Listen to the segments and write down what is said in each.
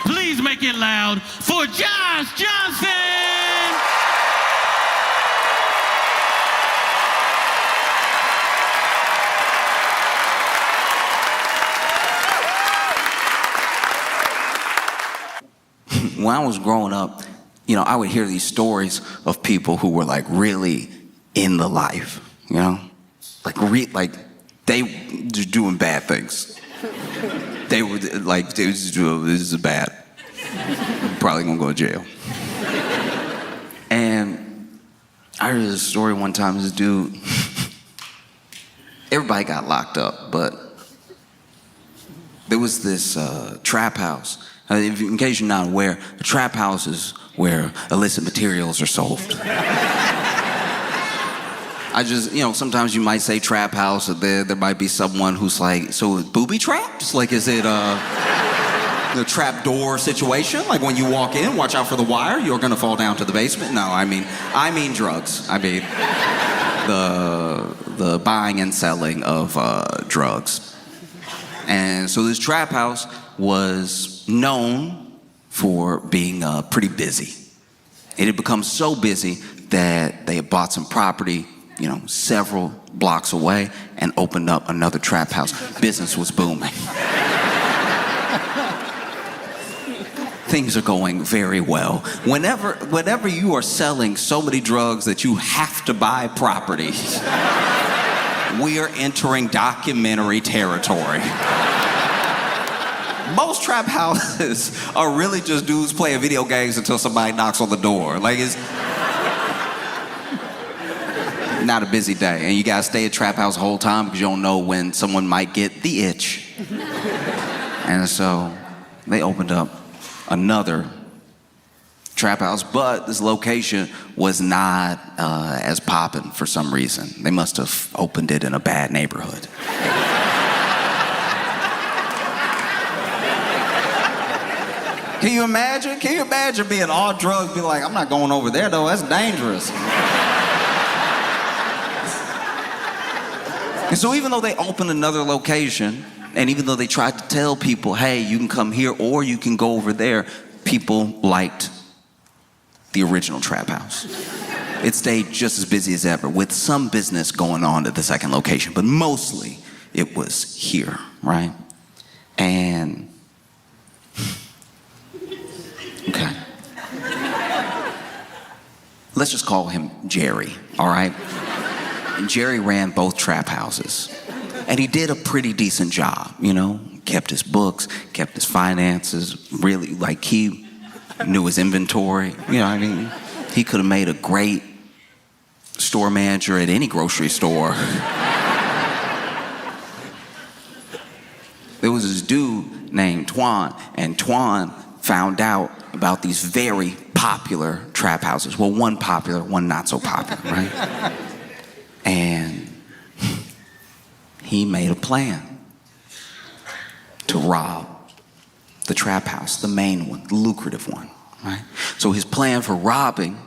Please make it loud for Josh Johnson! When I was growing up, I would hear these stories of people who were like really in the life, like they were doing bad things. They were like, this is bad. Probably gonna go to jail. And I heard this story one time, this dude, everybody got locked up, but there was this trap house. In case you're not aware, a trap house is where illicit materials are sold. Sometimes you might say trap house, or there might be someone who's like, so booby traps? Like, is it a trap door situation? Like when you walk in, watch out for the wire, you're gonna fall down to the basement? No, I mean drugs. I mean the buying and selling of drugs. And so this trap house was known for being pretty busy. It had become so busy that they had bought some property, several blocks away and opened up another trap house. Business was booming. Things are going very well. Whenever you are selling so many drugs that you have to buy property, we are entering documentary territory. Most trap houses are really just dudes playing video games until somebody knocks on the door. Like, it's not a busy day. And you gotta stay at trap house the whole time because you don't know when someone might get the itch. And so they opened up another trap house, but this location was not as poppin' for some reason. They must have opened it in a bad neighborhood. Can you imagine? Can you imagine being on drugs, be like, I'm not going over there though, that's dangerous. And so even though they opened another location, and even though they tried to tell people, hey, you can come here or you can go over there, people liked the original trap house. It stayed just as busy as ever, with some business going on at the second location, but mostly it was here, right? And okay. Let's just call him Jerry, all right? And Jerry ran both trap houses. And he did a pretty decent job, Kept his books, kept his finances, really, like he knew his inventory, He could have made a great store manager at any grocery store. There was this dude named Twan, and Twan found out about these very popular trap houses. Well, one popular, one not so popular, right? And he made a plan to rob the trap house, the main one, the lucrative one, right? So his plan for robbing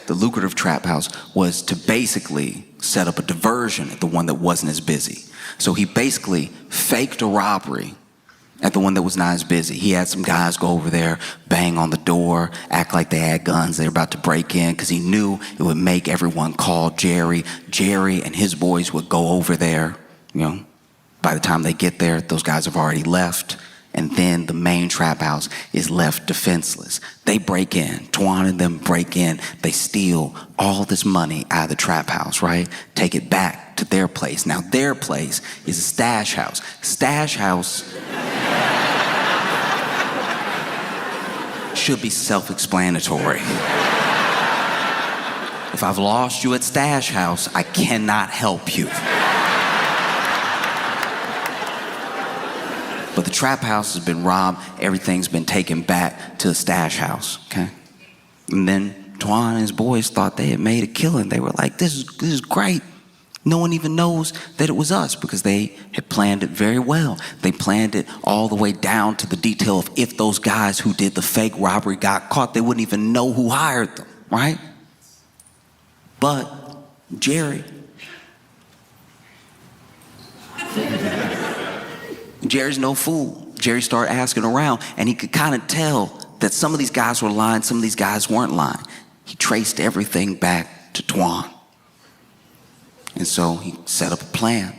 the lucrative trap house was to basically set up a diversion at the one that wasn't as busy. So he basically faked a robbery at the one that was not as busy. He had some guys go over there, bang on the door, act like they had guns, they were about to break in, because he knew it would make everyone call Jerry. Jerry and his boys would go over there, By the time they get there, those guys have already left, and then the main trap house is left defenseless. They break in, Twan and them break in, they steal all this money out of the trap house, right? Take it back to their place. Now their place is a stash house. Stash house should be self-explanatory. If I've lost you at Stash House, I cannot help you. But the trap house has been robbed, everything's been taken back to the Stash House, okay? And then Twan and his boys thought they had made a killing. They were like, this is great. No one even knows that it was us, because they had planned it very well. They planned it all the way down to the detail of if those guys who did the fake robbery got caught, they wouldn't even know who hired them, right? But Jerry's no fool. Jerry started asking around, and he could kind of tell that some of these guys were lying, some of these guys weren't lying. He traced everything back to Twan. And so he set up a plan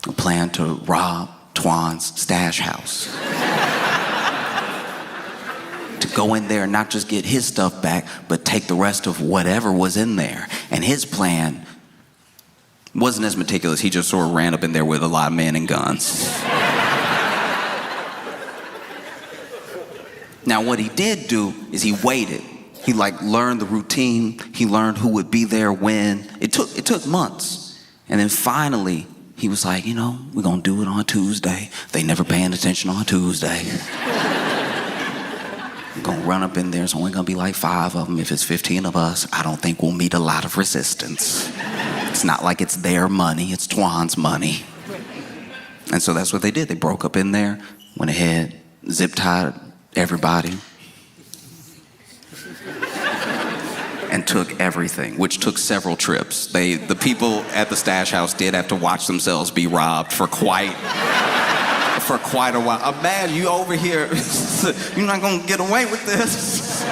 to rob Twan's stash house. To go in there and not just get his stuff back, but take the rest of whatever was in there. And his plan wasn't as meticulous. He just sort of ran up in there with a lot of men and guns. Now, what he did do is he waited. He learned the routine. He learned who would be there when. It took months. And then finally, he was like, we're gonna do it on Tuesday. They never paying attention on Tuesday. We're gonna run up in there. It's only gonna be like 5 of them. If it's 15 of us, I don't think we'll meet a lot of resistance. It's not like it's their money, it's Twan's money. And so that's what they did. They broke up in there, went ahead, zip-tied everybody, and took everything, which took several trips. The people at the stash house did have to watch themselves be robbed for quite a while. I'm mad you over here. You're not gonna get away with this.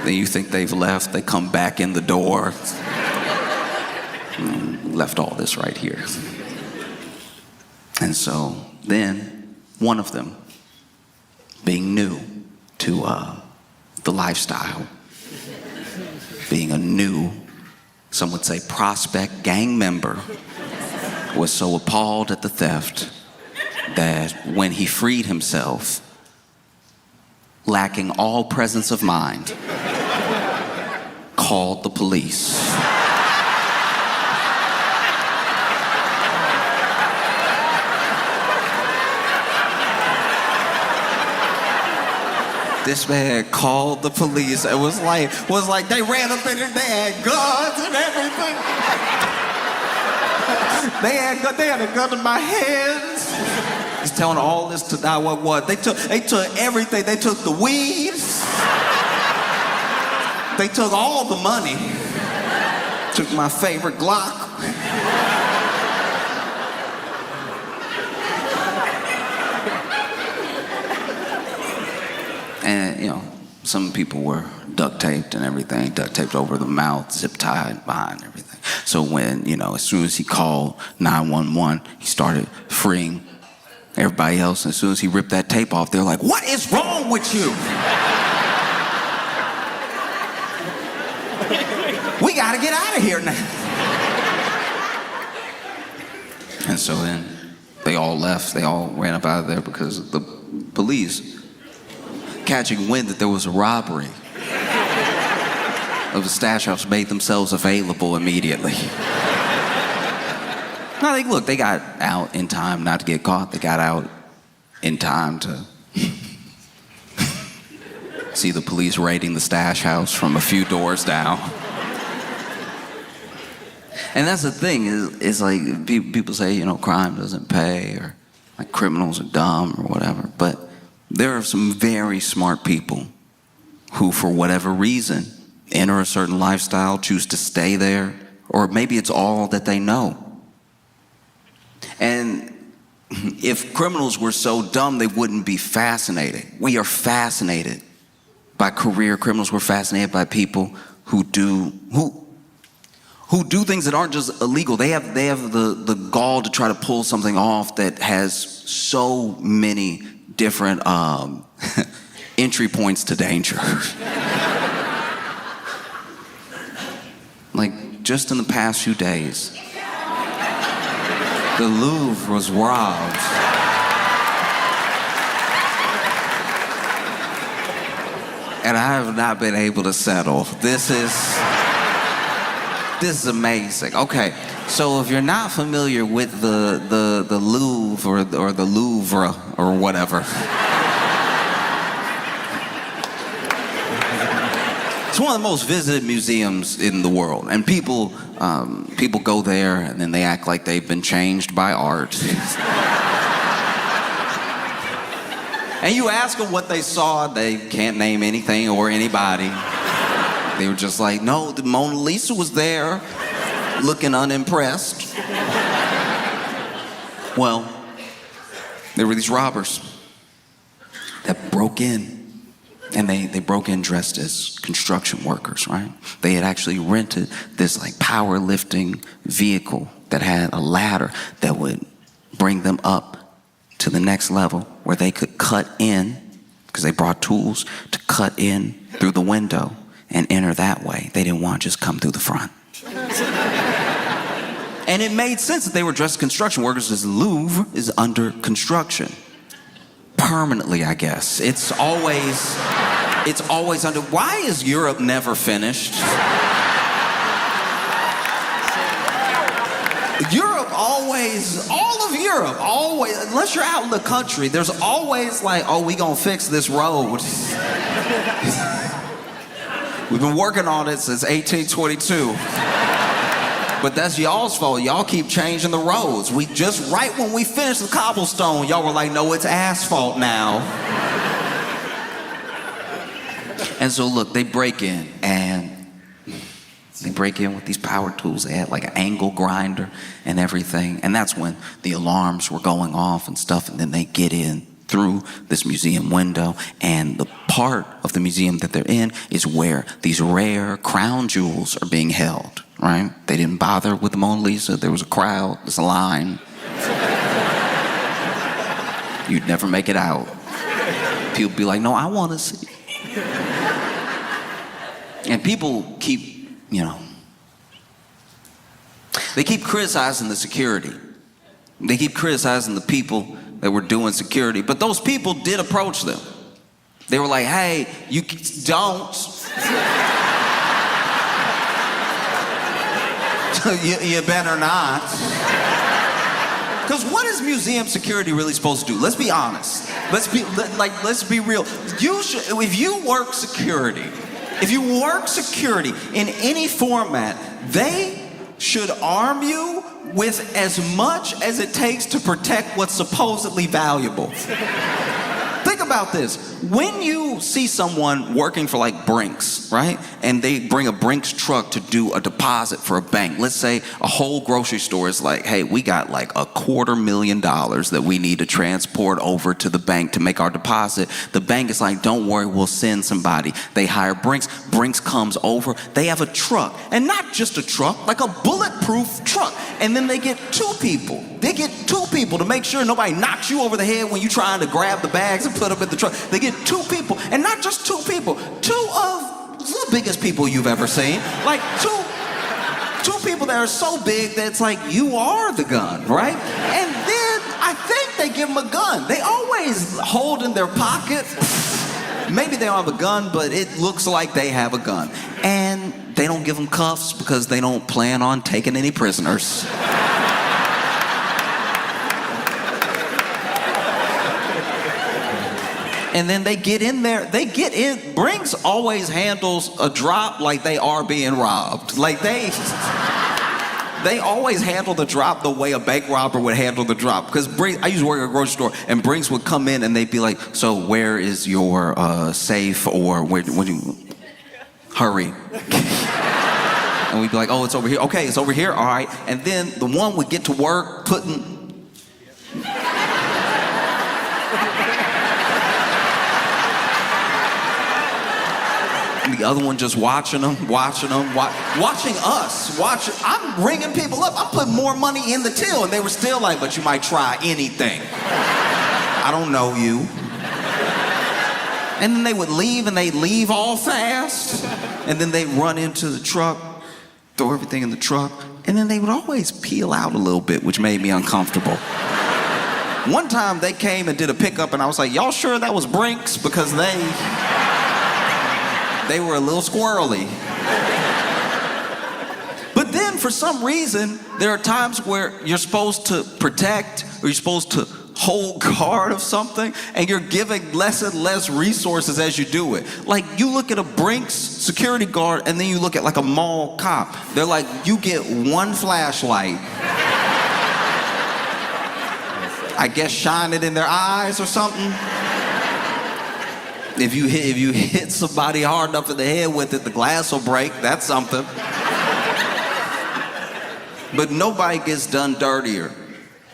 Then you think they've left, they come back in the door. Left all this right here. And so then one of them, being new to the lifestyle, being a new, some would say prospect gang member, was so appalled at the theft that when he freed himself, lacking all presence of mind, called the police. This man called the police. It was like they ran up in there, they had guns and everything. They had a gun in my hands. He's telling all this to 911. They took everything. They took the weed. They took all the money. Took my favorite Glock. And, some people were duct taped and everything, duct taped over the mouth, zip tied behind everything. So when, as soon as he called 911, he started freeing everybody else. And as soon as he ripped that tape off, they're like, "What is wrong with you? We gotta get out of here now." And so then they all left. They all ran up out of there because the police, catching wind that there was a robbery of the stash house, made themselves available immediately. No, they got out in time not to get caught. They got out in time to see the police raiding the stash house from a few doors down. And that's the thing, is like people say, crime doesn't pay, or like criminals are dumb or whatever, but there are some very smart people who, for whatever reason, enter a certain lifestyle, choose to stay there, or maybe it's all that they know. And if criminals were so dumb, they wouldn't be fascinated. We are fascinated by career criminals. We're fascinated by people who do things that aren't just illegal. They have the gall to try to pull something off that has so many different entry points to danger. Like, just in the past few days, the Louvre was robbed. And I have not been able to settle. This is amazing. Okay, so if you're not familiar with the Louvre or the Louvre or whatever, it's one of the most visited museums in the world, and people go there and then they act like they've been changed by art. And you ask them what they saw, they can't name anything or anybody. They were just like, "No, the Mona Lisa was there, looking unimpressed." Well, there were these robbers that broke in, and they broke in dressed as construction workers, right? They had actually rented this like powerlifting vehicle that had a ladder that would bring them up to the next level where they could cut in, because they brought tools to cut in through the window and enter that way. They didn't want to just come through the front. And it made sense that they were dressed as construction workers, as Louvre is under construction. Permanently, I guess. It's always under. Why is Europe never finished? Europe always, all of Europe, always, unless you're out in the country, there's always like, oh, we gonna fix this road. We've been working on it since 1822. But that's y'all's fault. Y'all keep changing the roads. We just, right when we finished the cobblestone, y'all were like, no, it's asphalt now. And so look, they break in, and they break in with these power tools. They had like an angle grinder and everything. And that's when the alarms were going off and stuff. And then they get in through this museum window, and the part of the museum that they're in is where these rare crown jewels are being held, right? They didn't bother with the Mona Lisa. There was a crowd, there's a line. You'd never make it out. People be like, no, I want to see. And people keep, they keep criticizing the security. They keep criticizing the people that were doing security, but those people did approach them. They were like, hey, you don't. you better not. Because what is museum security really supposed to do? Let's be honest. Let's be real. If you work security in any format, they should arm you with as much as it takes to protect what's supposedly valuable. Think about this. When you see someone working for like Brinks, right? And they bring a Brinks truck to do a deposit for a bank. Let's say a whole grocery store is like, hey, we got like $250,000 that we need to transport over to the bank to make our deposit. The bank is like, don't worry, we'll send somebody. They hire Brinks. Brinks comes over. They have a truck. And not just a truck, like a bulletproof truck. And then they get two people. They get two people to make sure nobody knocks you over the head when you're trying to grab the bags and put them in the truck. They get two people, and not just two people, two of the biggest people you've ever seen. Like two people that are so big that it's like, you are the gun, right? And then I think they give them a gun. They always hold in their pocket. Maybe they don't have a gun, but it looks like they have a gun. And they don't give them cuffs because they don't plan on taking any prisoners. And then they get in there, Brinks always handles a drop like they are being robbed. Like they always handle the drop the way a bank robber would handle the drop. Because I used to work at a grocery store, and Brinks would come in and they'd be like, so where is your safe, or where you, hurry. And we'd be like, oh, it's over here. Okay, it's over here, all right. And then the one would get to work putting, the other one just watching us. I'm ringing people up. I'm putting more money in the till, and they were still like, but you might try anything. I don't know you. And then they would leave, and they'd leave all fast. And then they'd run into the truck, throw everything in the truck, and then they would always peel out a little bit, which made me uncomfortable. One time they came and did a pickup, and I was like, y'all sure that was Brinks? Because they were a little squirrely. But then for some reason, there are times where you're supposed to protect, or you're supposed to hold guard of something, and you're giving less and less resources as you do it. Like, you look at a Brinks security guard, and then you look at like a mall cop. They're like, you get one flashlight. I guess shine it in their eyes or something. If you hit somebody hard enough in the head with it, the glass will break. That's something. But nobody gets done dirtier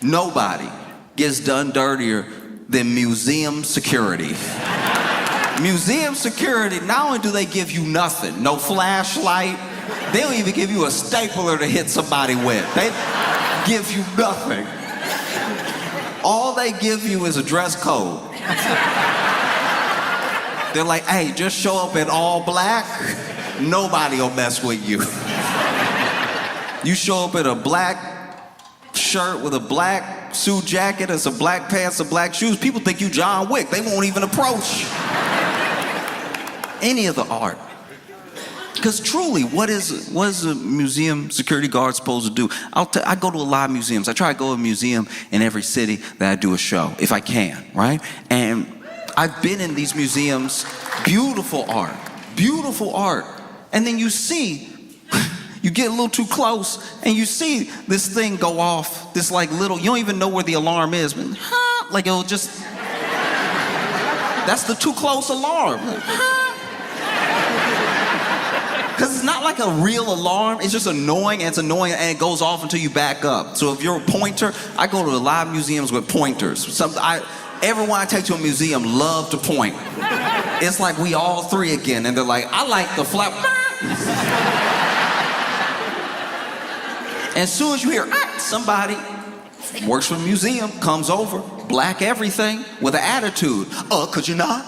nobody gets done dirtier than museum security. Museum security, not only do they give you nothing, no flashlight, they don't even give you a stapler to hit somebody with. They give you nothing. All they give you is a dress code. They're like, hey, just show up in all black, nobody will mess with you. You show up in a black shirt with a black suit jacket and some black pants and black shoes, people think you John Wick. They won't even approach any of the art. Because truly, what is a museum security guard supposed to do? I go to a lot of museums. I try to go to a museum in every city that I do a show, if I can, right? And I've been in these museums, beautiful art. And then you see, you get a little too close, and you see this thing go off, this like little, you don't even know where the alarm is, but like it'll just, that's the too close alarm. Because it's not like a real alarm, it's just annoying, and it's annoying, and it goes off until you back up. So if you're a pointer, I go to a lot of museums with pointers. Everyone I take to a museum love to point. It's like we all three again, and they're like, I like the flap. As soon as you hear, somebody works for the museum, comes over, black everything, with an attitude. Could you not?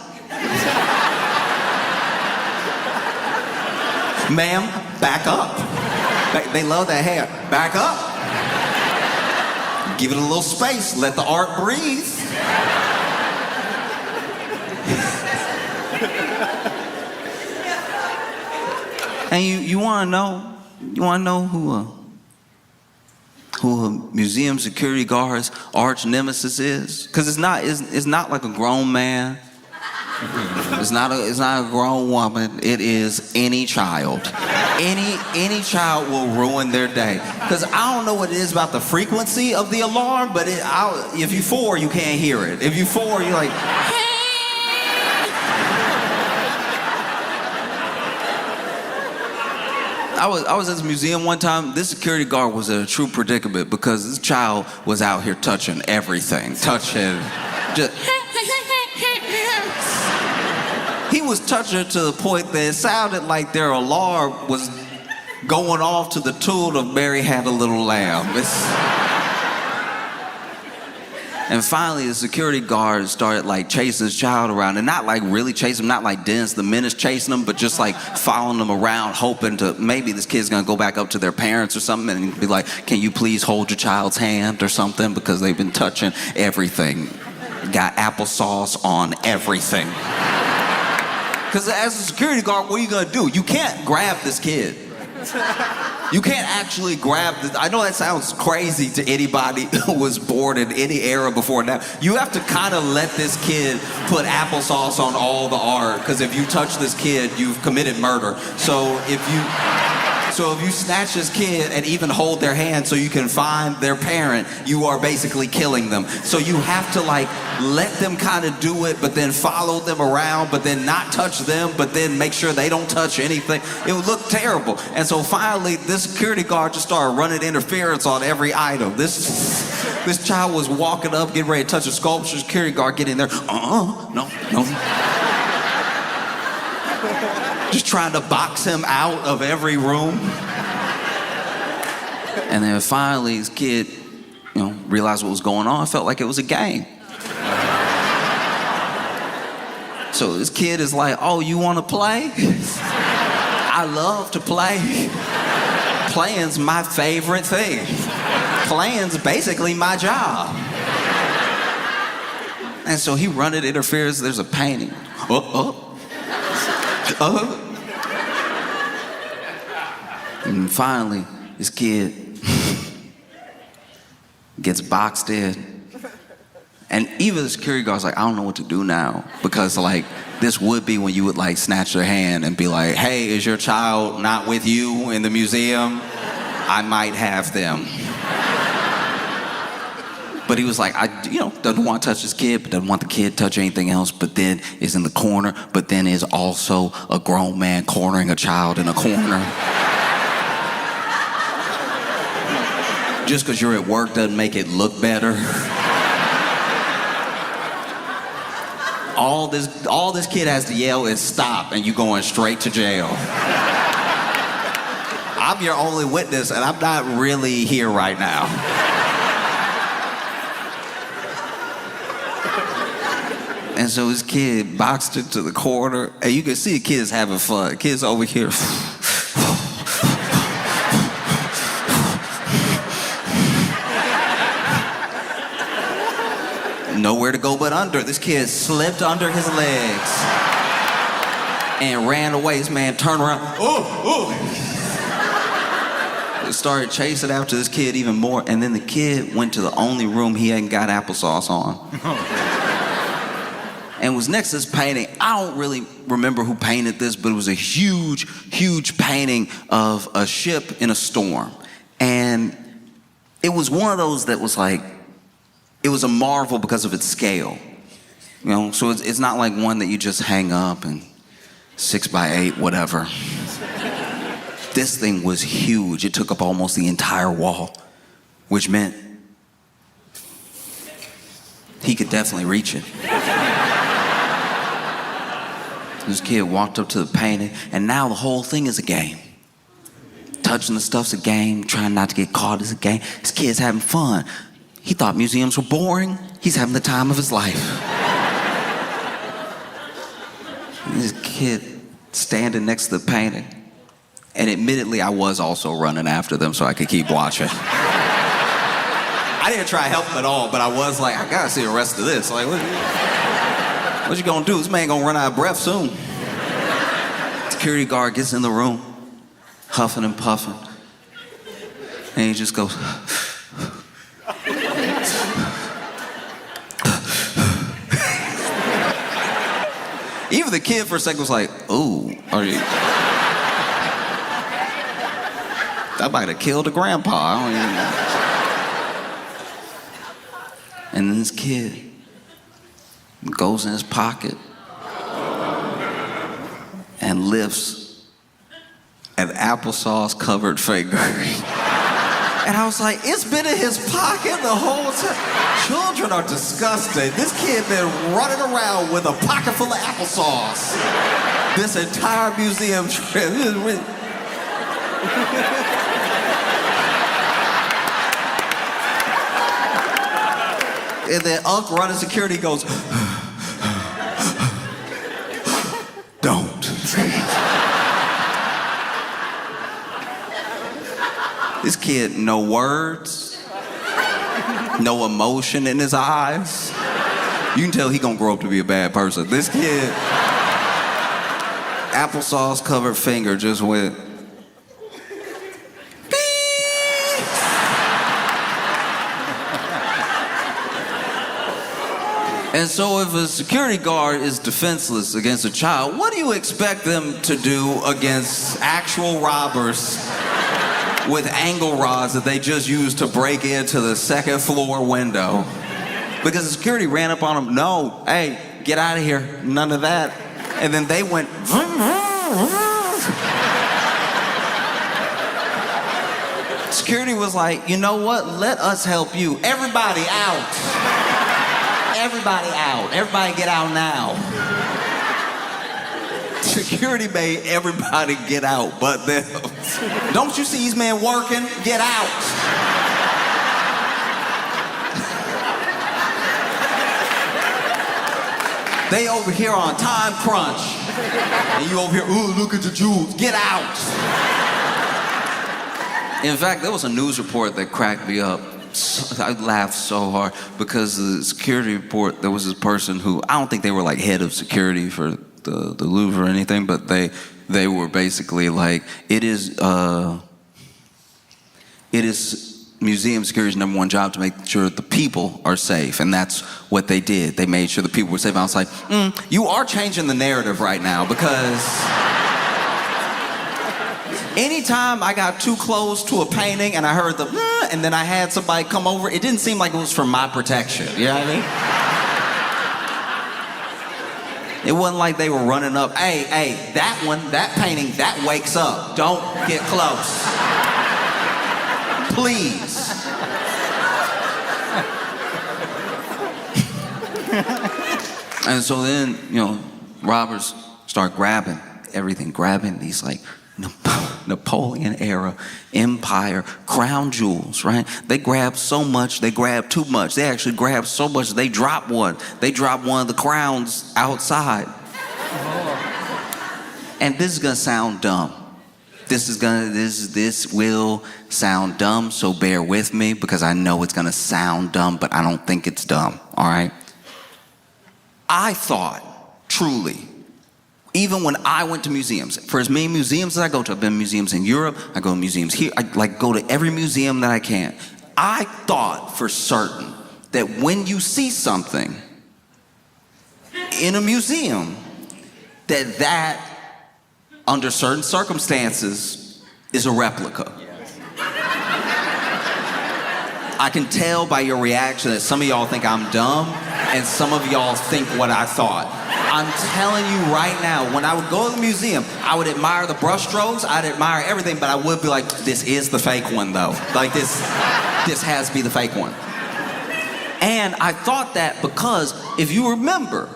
Ma'am, back up. They love that hair. Back up. Give it a little space. Let the art breathe. And you want to know who a museum security guard's arch nemesis is? Because it's not like a grown man. It's not a grown woman. It is any child. Any child will ruin their day. Because I don't know what it is about the frequency of the alarm, but if you're 4, you can't hear it. If you're 4, you're like, I was at this museum one time. This security guard was in a true predicament because this child was out here touching everything. He was touching it to the point that it sounded like their alarm was going off to the tune of Mary Had a Little Lamb. And finally, the security guard started like chasing his child around, and not like really chasing him, not like Dennis the Menace chasing him, but just like following them around, hoping to maybe this kid's gonna go back up to their parents or something and be like, can you please hold your child's hand or something, because they've been touching everything. Got applesauce on everything. Because as a security guard, what are you gonna do? You can't grab this kid. You can't actually grab this. I know that sounds crazy to anybody who was born in any era before now. You have to kind of let this kid put applesauce on all the art, because if you touch this kid, you've committed murder. So if you snatch this kid and even hold their hand so you can find their parent, you are basically killing them. So you have to like let them kind of do it, but then follow them around, but then not touch them, but then make sure they don't touch anything. It would look terrible. And so finally, this security guard just started running interference on every item. This child was walking up, getting ready to touch a sculpture. Security guard get in there. No. Just trying to box him out of every room. And then finally, this kid, realized what was going on. Felt like it was a game. So this kid is like, oh, you want to play? I love to play. Playing's my favorite thing. Playing's basically my job. And so he running interference. There's a painting. And finally, this kid gets boxed in. And even the security guard's like, I don't know what to do now. Because like, this would be when you would like snatch their hand and be like, hey, is your child not with you in the museum? I might have them. But he was like, doesn't want to touch his kid, but doesn't want the kid to touch anything else, but then is in the corner, but then is also a grown man cornering a child in a corner. just because you're at work doesn't make it look better. All this kid has to yell is stop, and you going straight to jail. I'm your only witness, and I'm not really here right now. And so this kid boxed into the corner, and you can see the kids having fun. The kids over here. Nowhere to go but under. This kid slipped under his legs and ran away. This man turned around. Started chasing after this kid even more, and then the kid went to the only room he hadn't got applesauce on. And was next to this painting. I don't really remember who painted this, but it was a huge, huge painting of a ship in a storm. And it was one of those that was like, it was a marvel because of its scale. You know, so it's not like one that you just hang up and 6x8, whatever. This thing was huge. It took up almost the entire wall, which meant he could definitely reach it. This kid walked up to the painting, and now the whole thing is a game. Touching the stuff's a game, trying not to get caught is a game. This kid's having fun. He thought museums were boring. He's having the time of his life. This kid standing next to the painting. And admittedly, I was also running after them so I could keep watching. I didn't try to help him at all, but I was like, I gotta see the rest of this. Like, what you gonna do? This man gonna run out of breath soon. Security guard gets in the room, huffing and puffing. And he just goes, even the kid for a second was like, ooh, are you? I might have killed a grandpa. I don't even know. And then this kid goes in his pocket and lifts an applesauce covered finger. And I was like, it's been in his pocket the whole time. Children are disgusting. This kid been running around with a pocket full of applesauce this entire museum trip. And then Unc running security goes, don't. This kid, no words, no emotion in his eyes. You can tell he gonna grow up to be a bad person. This kid, applesauce covered finger just went, and so if a security guard is defenseless against a child, what do you expect them to do against actual robbers with angle rods that they just used to break into the second floor window? Because the security ran up on them, no, hey, get out of here, none of that. And then they went, security was like, you know what, let us help you. Everybody out. Everybody out. Everybody get out now. Security made everybody get out but them. Don't you see these men working? Get out. They over here on time crunch. And you over here, ooh, look at the jewels. Get out. In fact, there was a news report that cracked me up. I laughed so hard because the security report, there was this person who, I don't think they were like head of security for the Louvre or anything, but they were basically like, it is museum security's number one job to make sure that the people are safe, and that's what they did. They made sure the people were safe. I was like, you are changing the narrative right now, because anytime I got too close to a painting and I heard the and then I had somebody come over, it didn't seem like it was for my protection. You know what I mean? It wasn't like they were running up, hey, that one, that painting, that wakes up. Don't get close. please. And so then, robbers start grabbing everything, grabbing these like Napoleon era empire crown jewels, right? They grab so much, they grab too much. They actually grab so much they drop one. They drop one of the crowns outside. And this is gonna sound dumb. This will sound dumb, so bear with me because I know it's gonna sound dumb, but I don't think it's dumb, all right? I thought, truly, even when I went to museums, for as many museums as I go to, I've been to museums in Europe, I go to museums here, I go to every museum that I can. I thought for certain that when you see something in a museum, that under certain circumstances is a replica. I can tell by your reaction that some of y'all think I'm dumb and some of y'all think what I thought. I'm telling you right now, when I would go to the museum, I would admire the brush strokes, I'd admire everything, but I would be like, this is the fake one though. Like this has to be the fake one. And I thought that because if you remember,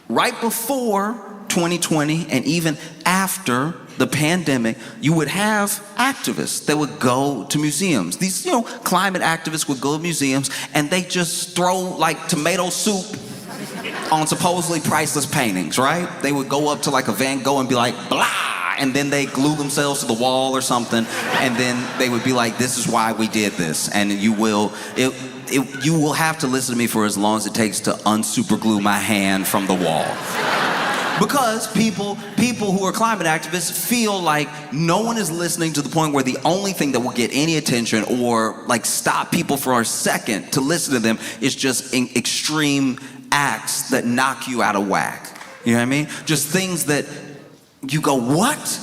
right before 2020 and even after the pandemic, you would have activists that would go to museums. These, climate activists would go to museums and they just throw like tomato soup on supposedly priceless paintings, right? They would go up to like a Van Gogh and be like, blah, and then they glue themselves to the wall or something, and then they would be like, this is why we did this, and you will have to listen to me for as long as it takes to unsuperglue my hand from the wall. Because people who are climate activists feel like no one is listening to the point where the only thing that will get any attention or like stop people for a second to listen to them is just extreme acts that knock you out of whack. You know what I mean? Just things that you go, what?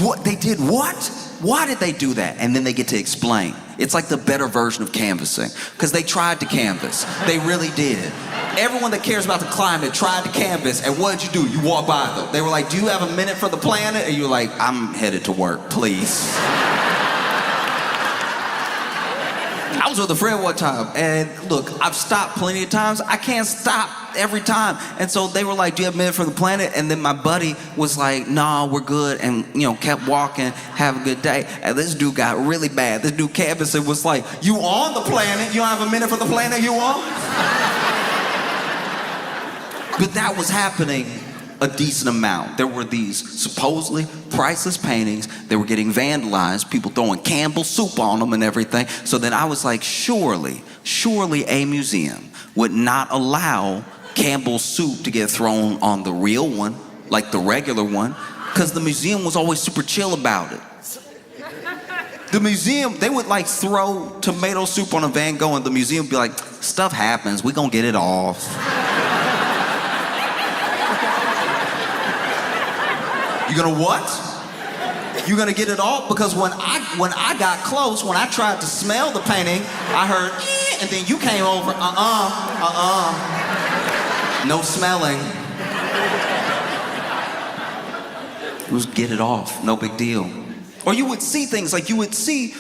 What? They did what? Why did they do that? And then they get to explain. It's like the better version of canvassing, because they tried to canvass. They really did. Everyone that cares about the climate tried to canvass, and what did you do? You walk by them. They were like, do you have a minute for the planet? And you're like, I'm headed to work, please. I was with a friend one time, and look, I've stopped plenty of times. I can't stop every time. And so they were like, do you have a minute for the planet? And then my buddy was like, nah, we're good, and kept walking, have a good day. And this dude got really bad. This dude canvassed and was like, you on the planet? You don't have a minute for the planet you on? But that was happening a decent amount. There were these supposedly priceless paintings. They were getting vandalized, people throwing Campbell's soup on them and everything. So then I was like, surely a museum would not allow Campbell's soup to get thrown on the real one, like the regular one, because the museum was always super chill about it. The museum, they would like throw tomato soup on a Van Gogh and the museum would be like, stuff happens, we gonna get it off. You gonna what? You gonna get it off? Because when I got close, when I tried to smell the painting, I heard, and then you came over, no smelling. It was get it off, no big deal. Or you would see things like you would see,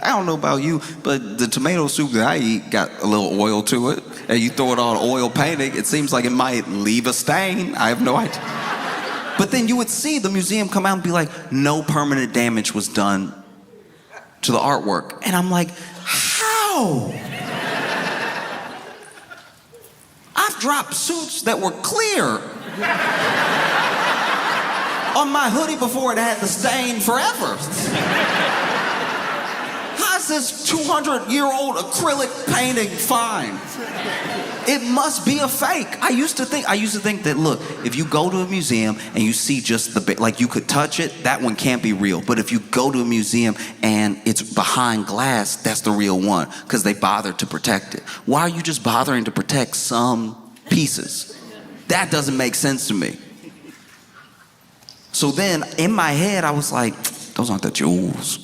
I don't know about you, but the tomato soup that I eat got a little oil to it, and you throw it on oil painting, it seems like it might leave a stain. I have no idea. But then you would see the museum come out and be like, no permanent damage was done to the artwork. And I'm like, how? I've dropped suits that were clear on my hoodie before it had the stain forever. How's this 200-year-old acrylic painting fine? It must be a fake. I used to think that, look, if you go to a museum and you see just like you could touch it, that one can't be real. But if you go to a museum and it's behind glass, that's the real one, because they bothered to protect it. Why are you just bothering to protect some pieces? That doesn't make sense to me. So then, in my head, I was like, those aren't the jewels.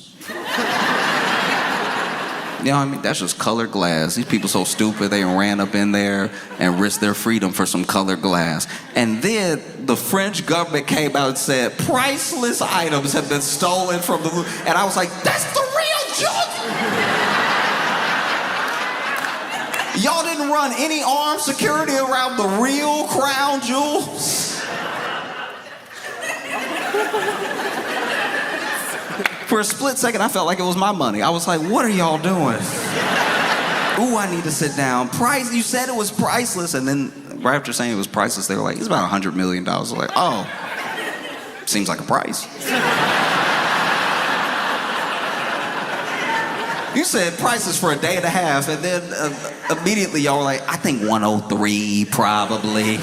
You know what I mean? That's just colored glass. These people so stupid, they ran up in there and risked their freedom for some colored glass. And then the French government came out and said, priceless items have been stolen from the Louvre. And I was like, that's the real junk! Y'all didn't run any armed security around the real crown jewels? For a split second, I felt like it was my money. I was like, what are y'all doing? Ooh, I need to sit down. You said it was priceless, and then right after saying it was priceless, they were like, it's about $100 million. I was like, oh, seems like a price. You said prices for a day and a half, and then immediately y'all were like, I think 103 probably.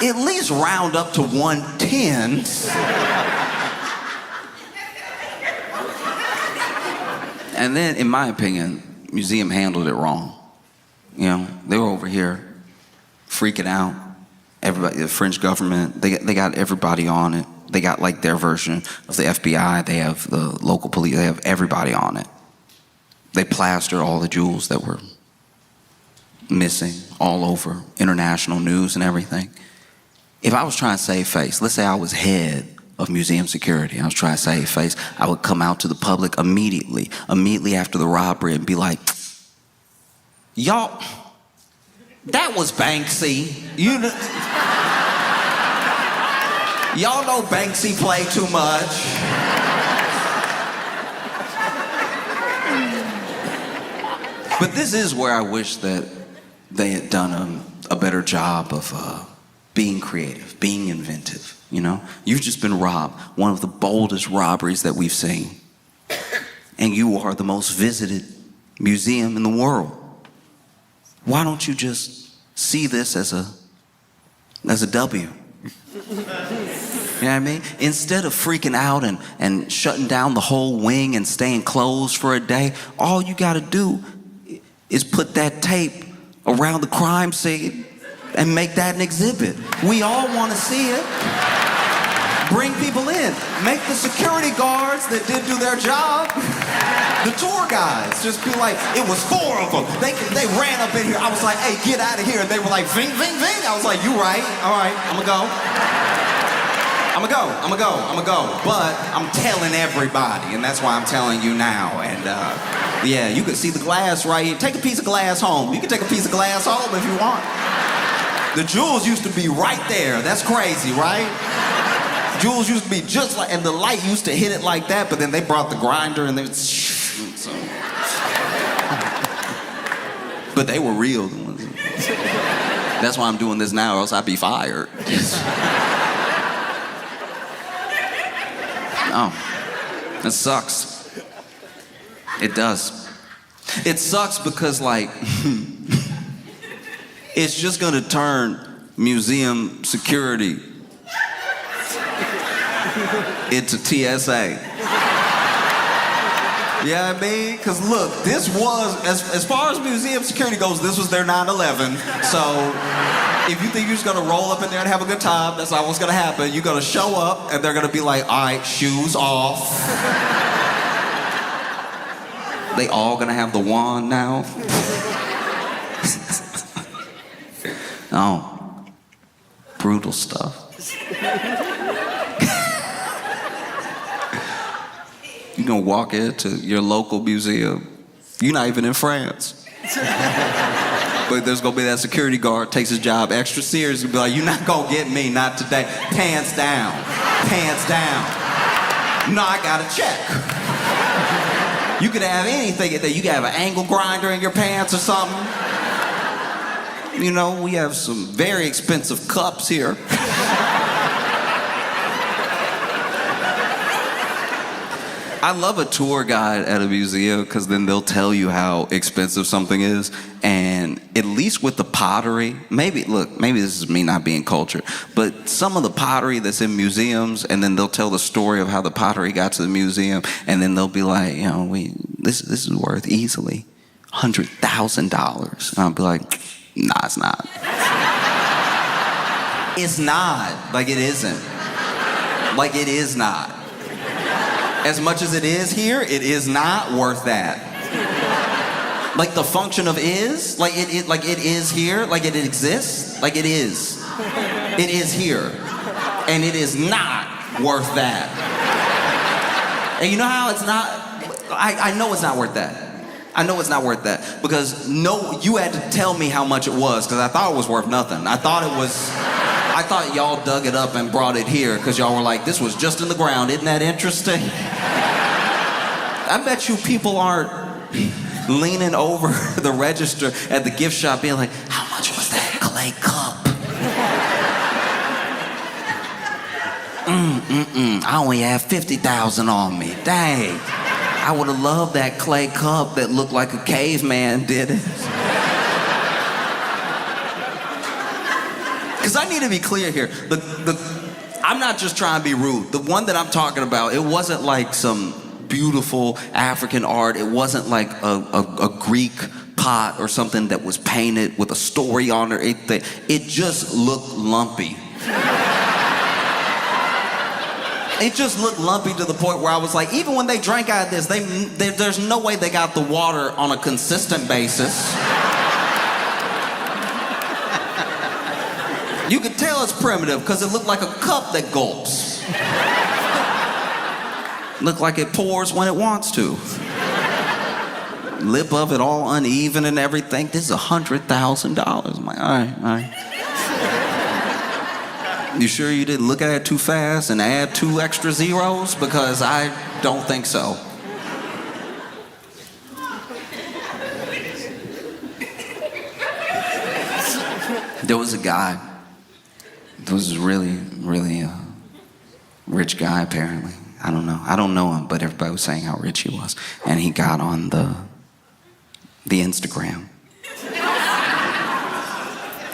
At least round up to 110. And then, in my opinion, museum handled it wrong. You know, they were over here freaking out. Everybody, the French government, they got everybody on it. They got like their version of the FBI. They have the local police. They have everybody on it. They plastered all the jewels that were missing all over international news and everything. If I was trying to save face, let's say I was head of museum security, I was trying to save face, I would come out to the public immediately after the robbery and be like, y'all, that was Banksy. Y'all know Banksy played too much. But this is where I wish that they had done a better job of being creative, being inventive, you know? You've just been robbed, one of the boldest robberies that we've seen. And you are the most visited museum in the world. Why don't you just see this as a W? You know what I mean? Instead of freaking out and shutting down the whole wing and staying closed for a day, all you gotta do is put that tape around the crime scene and make that an exhibit. We all want to see it. Bring people in. Make the security guards that did do their job, the tour guides, just be like, it was 4 of them. They ran up in here. I was like, hey, get out of here. And they were like, ving, ving, ving. I was like, you right. All right, I'm gonna go. But I'm telling everybody, and that's why I'm telling you now. And yeah, you can see the glass right here. Take a piece of glass home. You can take a piece of glass home if you want. The jewels used to be right there. That's crazy, right? Jewels used to be just like, and the light used to hit it like that, but then they brought the grinder and they would, so. But they were real. That's why I'm doing this now, or else I'd be fired. Oh, it sucks. It does. It sucks because, like, it's just gonna turn museum security into TSA. Yeah, I mean, because look, this was, as far as museum security goes, this was their 9/11. So if you think you're just gonna roll up in there and have a good time, that's not what's gonna happen. You're gonna show up and they're gonna be like, all right, shoes off. They all gonna have the wand now. Oh, brutal stuff. You're gonna walk into your local museum. You're not even in France. But there's gonna be that security guard, takes his job extra serious, and be like, you're not gonna get me, not today. Pants down, pants down. No, I got a check. You could have anything. You could have an angle grinder in your pants or something. You know, we have some very expensive cups here. I love a tour guide at a museum because then they'll tell you how expensive something is. And at least with the pottery, maybe this is me not being cultured, but some of the pottery that's in museums, and then they'll tell the story of how the pottery got to the museum, and then they'll be like, you know, this is worth easily $100,000. And I'll be like, nah, it's not. It's not. Like, it isn't. Like, it is not. As much as it is here, it is not worth that. Like the function of is, like it is here, like it exists, like it is. It is here. And it is not worth that. And you know how it's not? I know it's not worth that. I know it's not worth that because you had to tell me how much it was because I thought it was worth nothing. I thought y'all dug it up and brought it here because y'all were like, this was just in the ground. Isn't that interesting? I bet you people aren't leaning over the register at the gift shop being like, how much was that clay cup? I only have 50,000 on me. Dang. I would have loved that clay cup that looked like a caveman did it. Because I need to be clear here. I'm not just trying to be rude. The one that I'm talking about, it wasn't like some beautiful African art. It wasn't like a Greek pot or something that was painted with a story on it. It just looked lumpy. It just looked lumpy to the point where I was like, even when they drank out of this, there's no way they got the water on a consistent basis. You could tell it's primitive because it looked like a cup that gulps. Looked like it pours when it wants to. Lip of it all uneven and everything. This is $100,000. I'm like, all right. You sure you didn't look at it too fast and add 2 extra zeros? Because I don't think so. There was a guy. There was a really rich guy, apparently. I don't know. I don't know him, but everybody was saying how rich he was. And he got on the Instagram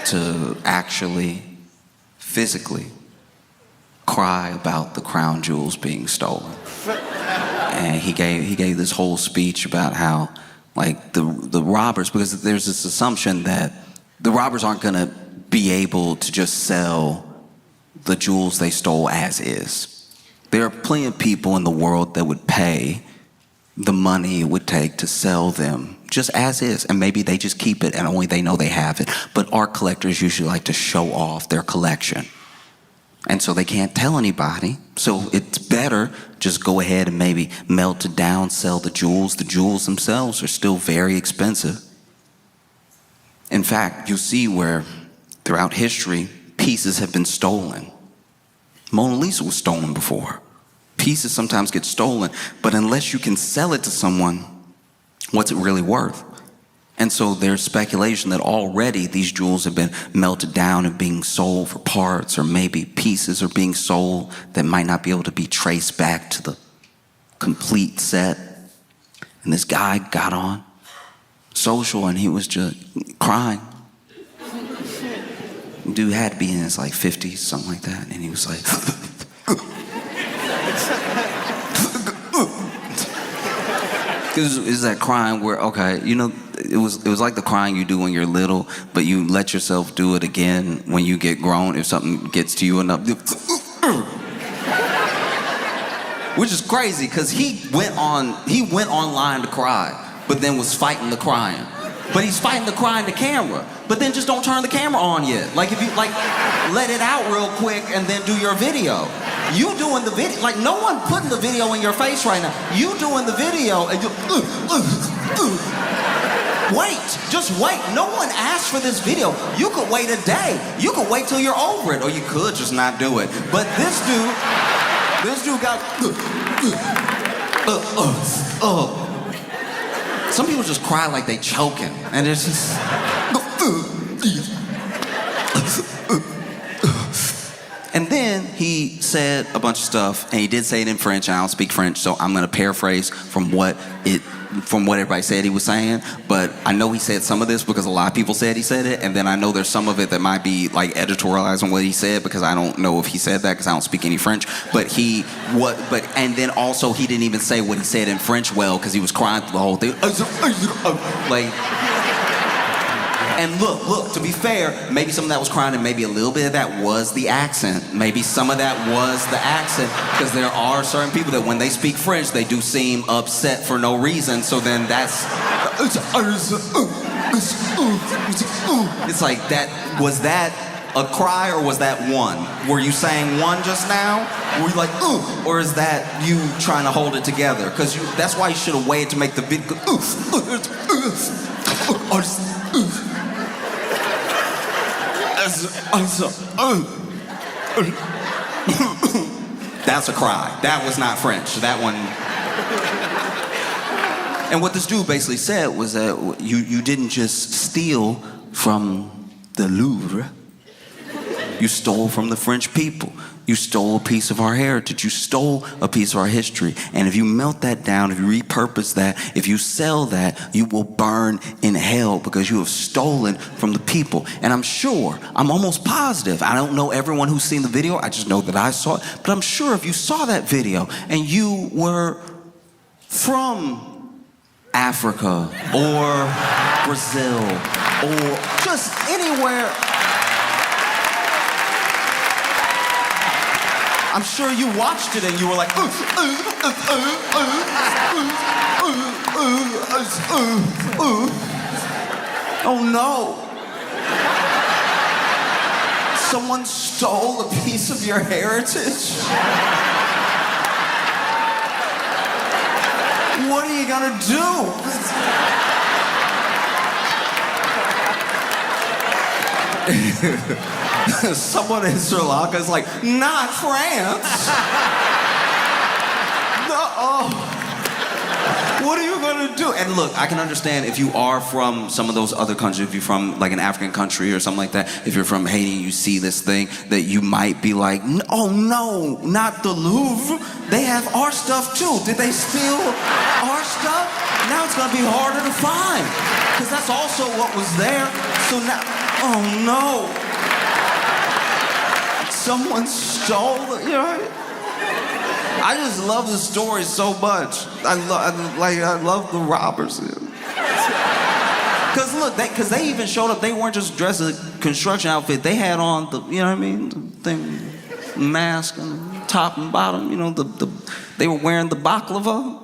to actually physically cry about the crown jewels being stolen. And he gave this whole speech about how, like, the robbers, because there's this assumption that the robbers aren't gonna be able to just sell the jewels they stole as is. There are plenty of people in the world that would pay the money it would take to sell them just as is, and maybe they just keep it and only they know they have it. But art collectors usually like to show off their collection, and so they can't tell anybody. So it's better just go ahead and maybe melt it down, sell the jewels. The jewels themselves are still very expensive. In fact, you'll see where throughout history pieces have been stolen. Mona Lisa was stolen before. Pieces sometimes get stolen, but unless you can sell it to someone, what's it really worth? And so there's speculation that already these jewels have been melted down and being sold for parts, or maybe pieces are being sold that might not be able to be traced back to the complete set. And this guy got on social and he was just crying. Dude had to be in his like 50s, something like that, and he was like, is that crying where, okay, you know, it was like the crying you do when you're little, but you let yourself do it again when you get grown if something gets to you enough. Which is crazy because he went online to cry, but then was fighting the crying. But he's fighting the crying to camera. But then just don't turn the camera on yet. Like if you let it out real quick and then do your video. You doing the video, like no one putting the video in your face right now. You doing the video and you, wait, just wait. No one asked for this video. You could wait a day. You could wait till you're over it, or you could just not do it. But this dude got, some people just cry like they choking, and it's just. And then he said a bunch of stuff, and he did say it in French, and I don't speak French, so I'm gonna paraphrase from what everybody said he was saying. But I know he said some of this because a lot of people said he said it, and then I know there's some of it that might be like editorialized on what he said because I don't know if he said that because I don't speak any French. But and then also he didn't even say what he said in French well because he was crying through the whole thing. Like. And look, to be fair, maybe some of that was crying and maybe a little bit of that was the accent. Maybe some of that was the accent because there are certain people that when they speak French, they do seem upset for no reason. So then that's... It's like, was that a cry or was that one? Were you saying one just now? Were you like, ooh? Or is that you trying to hold it together? Because that's why you should have waited to make the video. That's a cry. That was not French. That one. And what this dude basically said was that you didn't just steal from the Louvre. You stole from the French people. You stole a piece of our heritage. You stole a piece of our history. And if you melt that down, if you repurpose that, if you sell that, you will burn in hell because you have stolen from the people. And I'm sure, I'm almost positive, I don't know everyone who's seen the video, I just know that I saw it, but I'm sure if you saw that video and you were from Africa or Brazil or just anywhere, I'm sure you watched it and you were like, oh no. Someone stole a piece of your heritage? What are you gonna do? Someone in Sri Lanka is like, not France. No. What are you gonna do? And look, I can understand if you are from some of those other countries, if you're from like an African country or something like that, if you're from Haiti and you see this thing, that you might be like, oh no, not the Louvre. They have our stuff too. Did they steal our stuff? Now it's gonna be harder to find, because that's also what was there. So now, oh no. Someone stole it, you know? I just love the story so much. I love the robbers. Cause look, because they even showed up. They weren't just dressed in a construction outfit. They had on the, you know what I mean, the thing, mask and top and bottom. You know, they were wearing the baklava.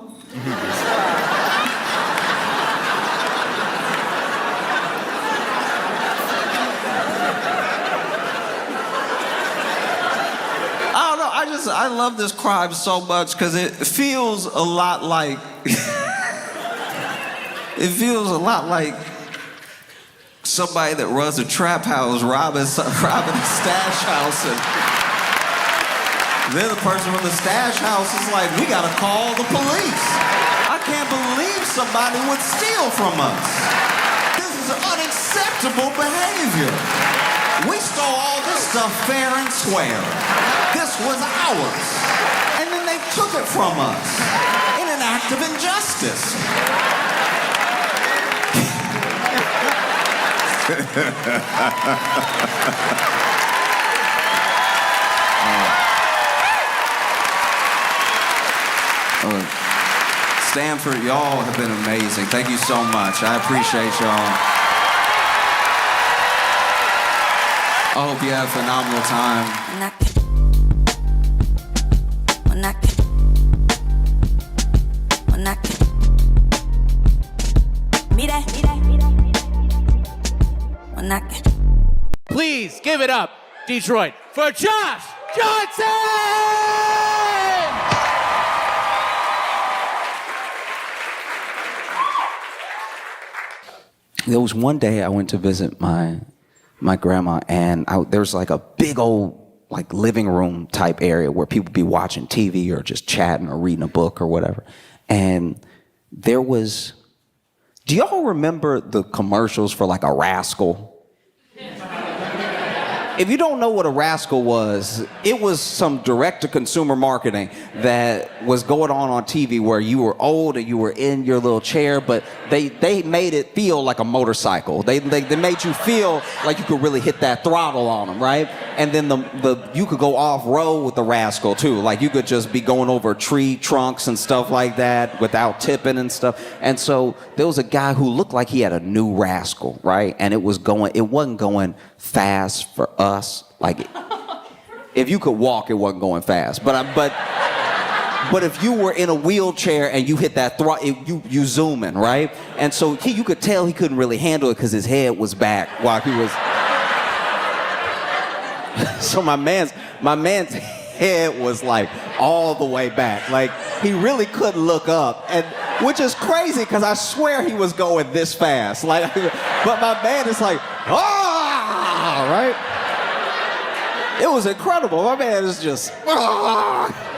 I love this crime so much because it feels a lot like somebody that runs a trap house robbing a stash house, and then the person from the stash house is like, we gotta call the police. I can't believe somebody would steal from us. This is unacceptable behavior. We stole all this stuff fair and square. This was ours. And then they took it from us in an act of injustice. Stanford, y'all have been amazing. Thank you so much. I appreciate y'all. I hope you have a phenomenal time. Please give it up, Detroit, for Josh Johnson! There was one day I went to visit my grandma, and there's like a big old like living room type area where people be watching TV or just chatting or reading a book or whatever. And there was, do y'all remember the commercials for like a Rascal? If you don't know what a Rascal was, it was some direct-to-consumer marketing that was going on TV where you were old and you were in your little chair, but they made it feel like a motorcycle. They made you feel like you could really hit that throttle on them, right? And then you could go off-road with the Rascal too. Like you could just be going over tree trunks and stuff like that without tipping and stuff. And so there was a guy who looked like he had a new Rascal, right? And it wasn't going fast for us. Like, if you could walk, it wasn't going fast. But if you were in a wheelchair and you hit that throttle, you zooming, right? And so you could tell he couldn't really handle it because his head was back while he was. So my man's head was like all the way back. Like he really couldn't look up, and which is crazy because I swear he was going this fast. Like, but my man is like, ah, right? It was incredible. My man is just, ah.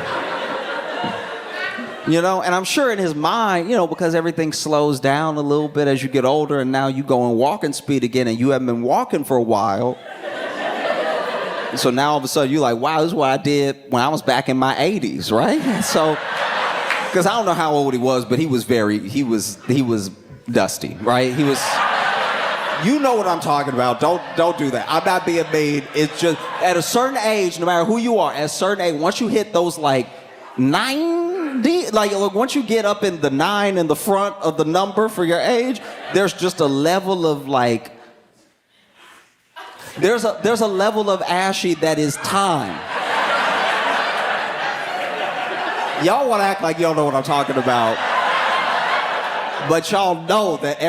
You know, and I'm sure in his mind, you know, because everything slows down a little bit as you get older, and now you go in walking speed again, and you haven't been walking for a while. So now all of a sudden you're like, wow, this is what I did when I was back in my 80s, right? So, because I don't know how old he was, but he was dusty, right? He was, you know what I'm talking about. Don't do that. I'm not being mean. It's just, at a certain age, no matter who you are, at a certain age, once you hit those like 90, like once you get up in the 9 in the front of the number for your age, there's just a level of like, there's a level of ashy that is time. Y'all want to act like y'all know what I'm talking about, but y'all know that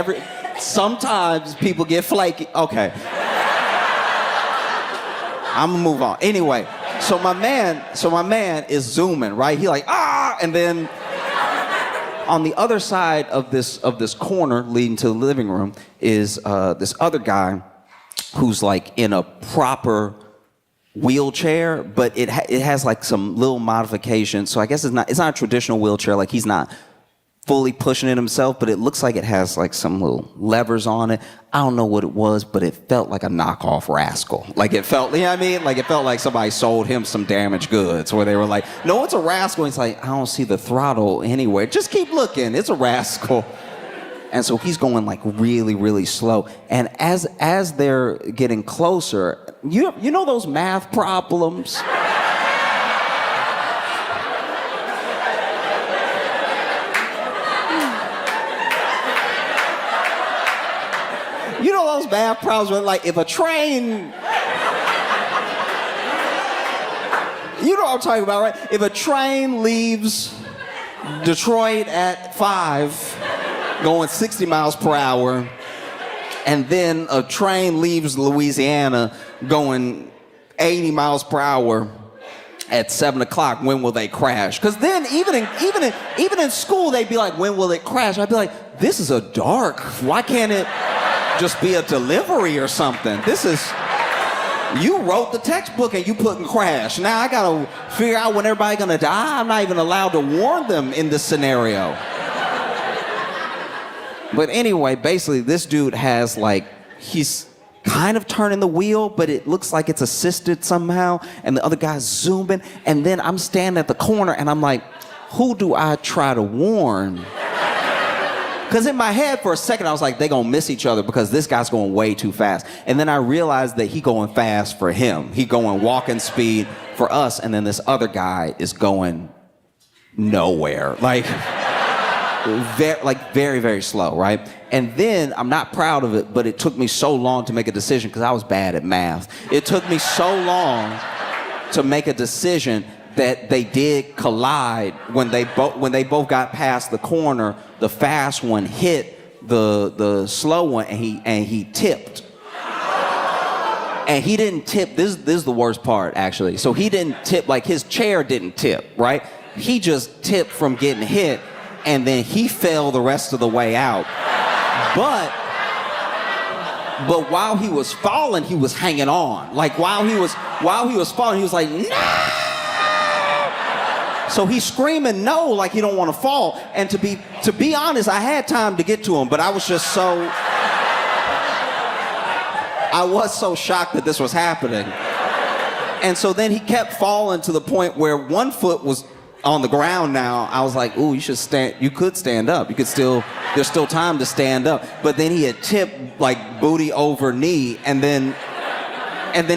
sometimes people get flaky. Okay. I'm gonna move on. Anyway, so my man is zooming, right? He like, ah, and then on the other side of this corner leading to the living room is this other guy who's like in a proper wheelchair, but it has like some little modifications. So I guess it's not a traditional wheelchair. Like he's not fully pushing it himself, but it looks like it has like some little levers on it. I don't know what it was, but it felt like a knockoff Rascal. Like it felt, you know what I mean? Like it felt like somebody sold him some damaged goods where they were like, no, it's a Rascal. He's like, I don't see the throttle anywhere. Just keep looking. It's a Rascal. And so he's going like really, really slow. And as they're getting closer, you know those math problems? You know those math problems where like if a train, you know what I'm talking about, right? If a train leaves Detroit at 5, going 60 miles per hour, and then a train leaves Louisiana going 80 miles per hour at 7 o'clock, when will they crash? Because then even in school, they'd be like, when will it crash? I'd be like, this is a dark. Why can't it just be a delivery or something? You wrote the textbook and you put in crash. Now I gotta figure out when everybody's gonna die. I'm not even allowed to warn them in this scenario. But anyway, basically this dude has like, he's kind of turning the wheel, but it looks like it's assisted somehow, and the other guy's zooming, and then I'm standing at the corner and I'm like, who do I try to warn? Because in my head for a second I was like, they gonna miss each other because this guy's going way too fast. And then I realized that he going fast for him. He going walking speed for us, and then this other guy is going nowhere. Very, very slow, right? And then, I'm not proud of it, but it took me so long to make a decision because I was bad at math. It took me so long to make a decision that they did collide. When they both got past the corner, the fast one hit the slow one, and he tipped. And he didn't tip, this is the worst part, actually. So he didn't tip, like his chair didn't tip, right? He just tipped from getting hit, and then he fell the rest of the way out. But while he was falling, he was hanging on. Like while he was falling, he was like, no! So he's screaming no, like he don't want to fall. And to be honest, I had time to get to him, but I was so shocked that this was happening. And so then he kept falling to the point where one foot was on the ground now. I was like, ooh, you could stand up. There's still time to stand up. But then he had tipped like booty over knee, and then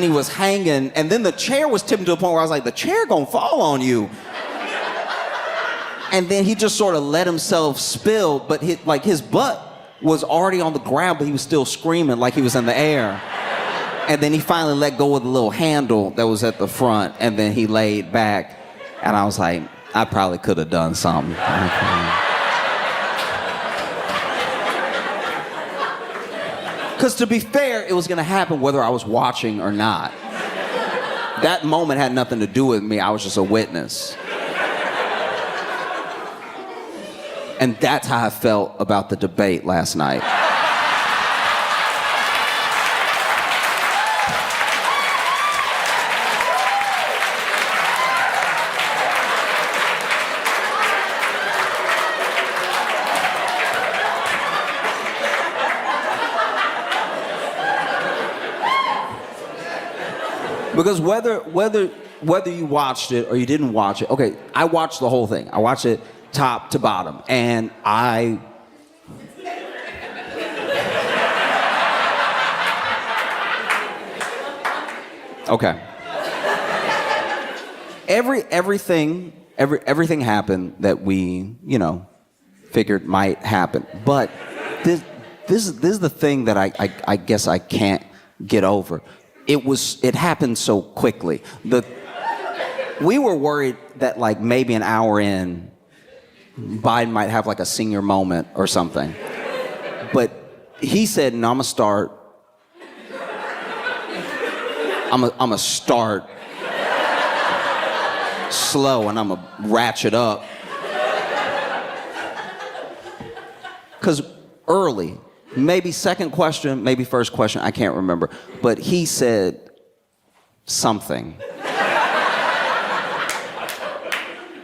he was hanging, and then the chair was tipping to the point where I was like, the chair gonna fall on you. And then he just sort of let himself spill, but his butt was already on the ground, but he was still screaming like he was in the air. And then he finally let go of the little handle that was at the front, and then he laid back, and I was like, I probably could have done something. Because to be fair, it was going to happen whether I was watching or not. That moment had nothing to do with me. I was just a witness. And that's how I felt about the debate last night. Because whether you watched it or you didn't watch it, okay, I watched the whole thing. I watched it top to bottom, and okay. Everything happened that we, figured might happen. But this is the thing that I guess I can't get over. It happened so quickly. We were worried that like maybe an hour in, Biden might have like a senior moment or something. But he said, no, I'm gonna start. I'm gonna start slow and I'm gonna ratchet up. Because early, maybe second question, maybe first question, I can't remember. But he said something.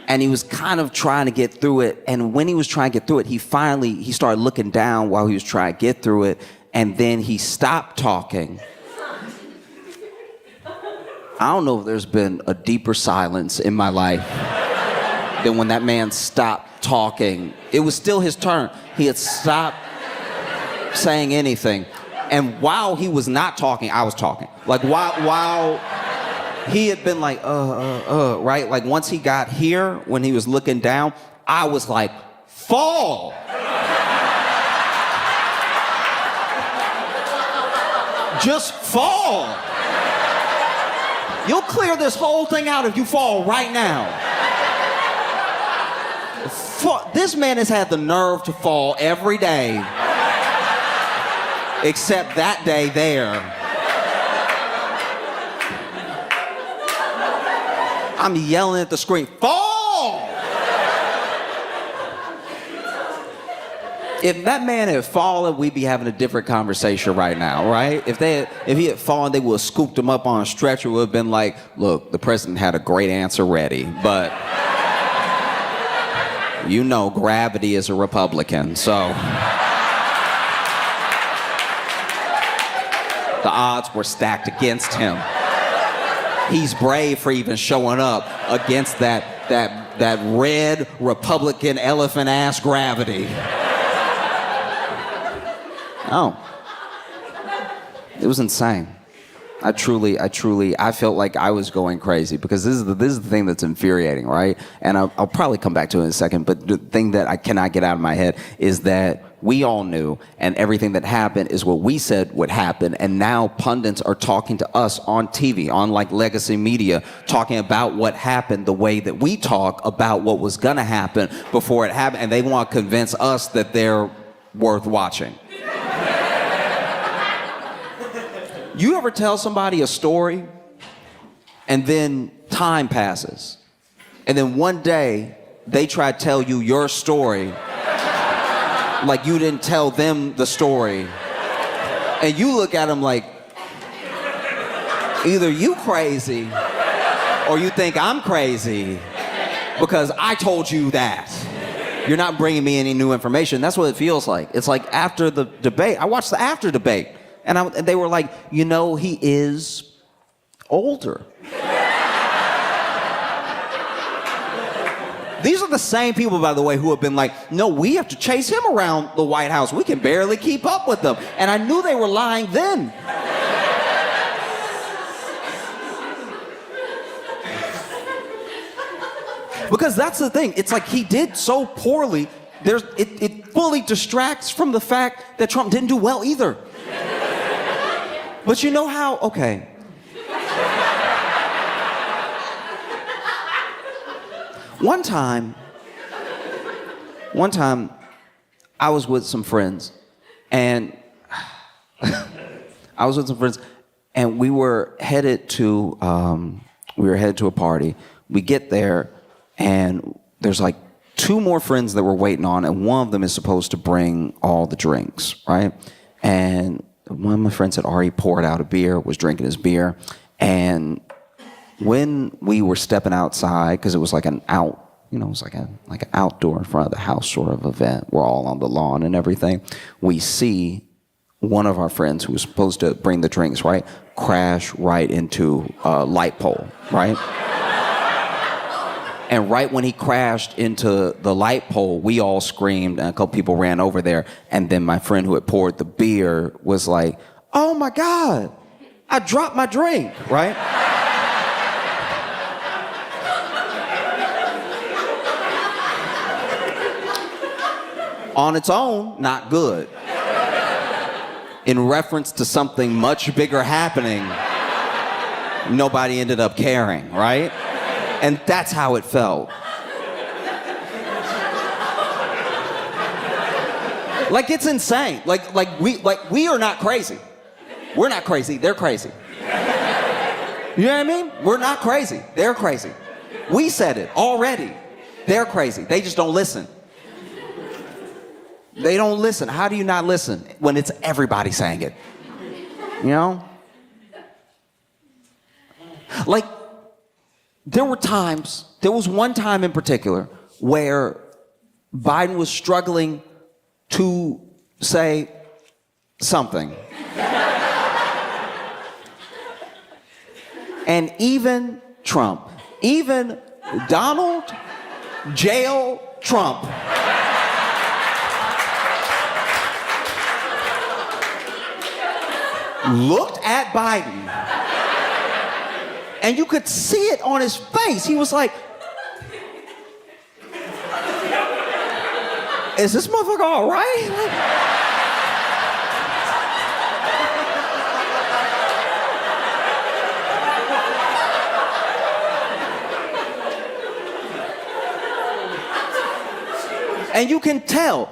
And he was kind of trying to get through it. And when he was trying to get through it, he started looking down while he was trying to get through it. And then he stopped talking. I don't know if there's been a deeper silence in my life than when that man stopped talking. It was still his turn. He had stopped saying anything. And while he was not talking, I was talking. Like while he had been like, right? Like once he got here, when he was looking down, I was like, fall. Just fall. You'll clear this whole thing out if you fall right now. This man has had the nerve to fall every day. Except that day there. I'm yelling at the screen, fall! If that man had fallen, we'd be having a different conversation right now, right? If he had fallen, they would have scooped him up on a stretcher. It would have been like, look, the president had a great answer ready, but gravity is a Republican, so the odds were stacked against him. He's brave for even showing up against that red Republican elephant ass gravity. Oh, it was insane. I felt like I was going crazy because this is the thing that's infuriating, right? And I'll probably come back to it in a second, but the thing that I cannot get out of my head is that we all knew, and everything that happened is what we said would happen, and now pundits are talking to us on TV, on like legacy media, talking about what happened the way that we talk about what was gonna happen before it happened, and they want to convince us that they're worth watching. You ever tell somebody a story and then time passes and then one day they try to tell you your story like you didn't tell them the story, and you look at them like either you crazy or you think I'm crazy because I told you that. You're not bringing me any new information. That's what it feels like. It's like after the debate, I watched the after debate. And they were like, he is older. These are the same people, by the way, who have been like, no, we have to chase him around the White House. We can barely keep up with them. And I knew they were lying then. Because that's the thing. It's like he did so poorly. It fully distracts from the fact that Trump didn't do well either. But you know how, okay. One time, I was with some friends, and And we were headed to a party. We get there, and there's like 2 more friends that we're waiting on, and one of them is supposed to bring all the drinks, right? And one of my friends had already poured out a beer, was drinking his beer, and when we were stepping outside, because it was like it was like an outdoor in front of the house sort of event. We're all on the lawn and everything. We see one of our friends who was supposed to bring the drinks, right, crash right into a light pole, right? And right when he crashed into the light pole, we all screamed, and a couple people ran over there. And then my friend who had poured the beer was like, "Oh my God, I dropped my drink," right? On its own, not good. In reference to something much bigger happening, nobody ended up caring, right? And that's how it felt. Like, it's insane. Like we are not crazy. We're not crazy. They're crazy. You know what I mean? We're not crazy. They're crazy. We said it already. They're crazy. They just don't listen. They don't listen. How do you not listen when it's everybody saying it? You know? Like, there was one time in particular where Biden was struggling to say something. And even Trump, even Donald Jail Trump, looked at Biden, and you could see it on his face. He was like, "Is this motherfucker all right?" And you can tell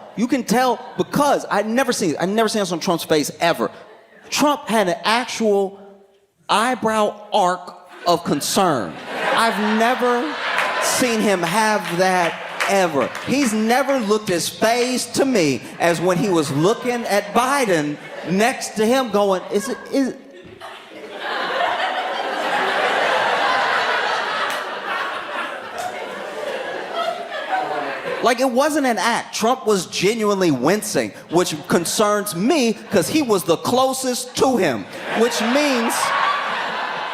because I'd never seen this on Trump's face ever. Trump had an actual eyebrow arc of concern. I've never seen him have that ever. He's never looked as phased to me as when he was looking at Biden next to him going, is it? Like, it wasn't an act. Trump was genuinely wincing, which concerns me because he was the closest to him, which means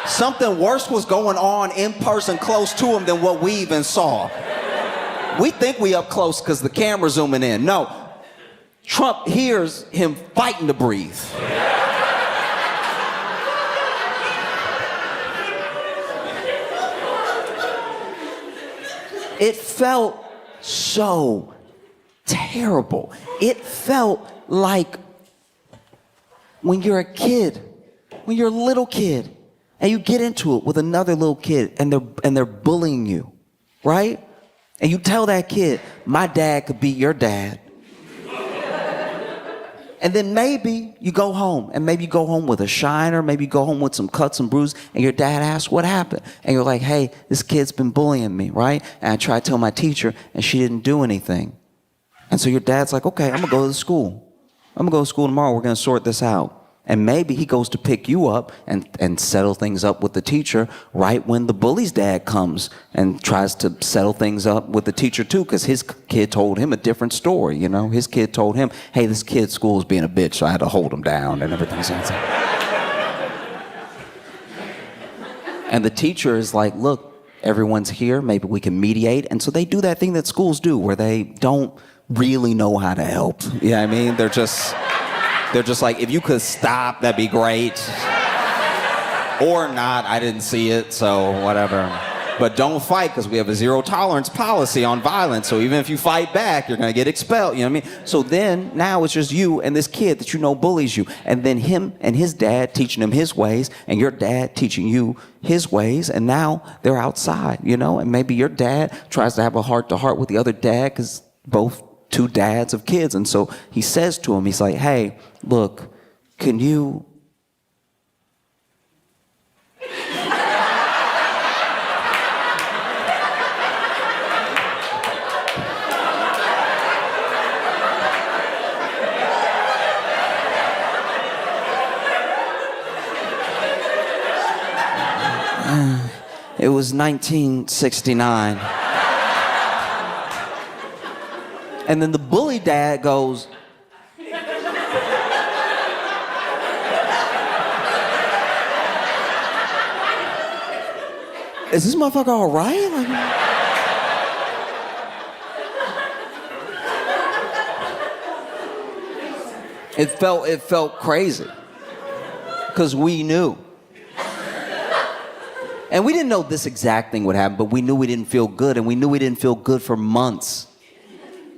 something worse was going on in person close to him than what we even saw. We think we up close because the camera's zooming in. No, Trump hears him fighting to breathe. It felt so terrible. It felt like when you're a kid, when you're a little kid, and you get into it with another little kid, and they're bullying you, right? And you tell that kid, "My dad could be your dad." And then maybe you go home, and maybe you go home with a shiner, maybe you go home with some cuts and bruises, and your dad asks what happened. And you're like, "Hey, this kid's been bullying me," right? And I tried to tell my teacher, and she didn't do anything. And so your dad's like, "Okay, I'm gonna go to school. I'm gonna go to school tomorrow, we're gonna sort this out." And maybe he goes to pick you up and settle things up with the teacher right when the bully's dad comes and tries to settle things up with the teacher too, because his kid told him a different story, you know? His kid told him, "Hey, this kid at school is being a bitch, so I had to hold him down," and everything. And the teacher is like, "Look, everyone's here, maybe we can mediate." And so they do that thing that schools do where they don't really know how to help. You know what I mean? They're just like, "If you could stop, that'd be great." Or not, I didn't see it, so whatever. But don't fight, because we have a zero tolerance policy on violence. So even if you fight back, you're gonna get expelled, you know what I mean? So then, now it's just you and this kid that you know bullies you. And then him and his dad teaching him his ways, and your dad teaching you his ways. And now they're outside, you know? And maybe your dad tries to have a heart-to-heart with the other dad, because both two dads of kids. And so he says to him, he's like, "Hey, look, can you It was 1969. And then the bully dad goes, is this motherfucker all right? It felt crazy. Because we knew. And we didn't know this exact thing would happen, but we knew we didn't feel good, and we knew we didn't feel good for months.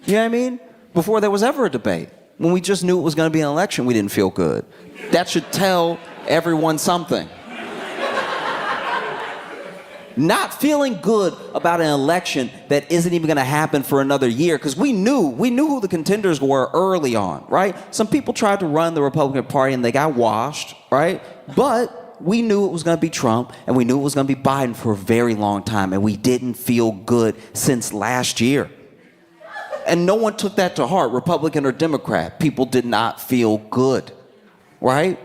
You know what I mean? Before there was ever a debate. When we just knew it was going to be an election, we didn't feel good. That should tell everyone something. Not feeling good about an election that isn't even going to happen for another year, because we knew who the contenders were early on, right? Some people tried to run the Republican Party and they got washed, right? But we knew it was going to be Trump, and we knew it was going to be Biden for a very long time, and we didn't feel good since last year. And no one took that to heart, Republican or Democrat. People did not feel good, right?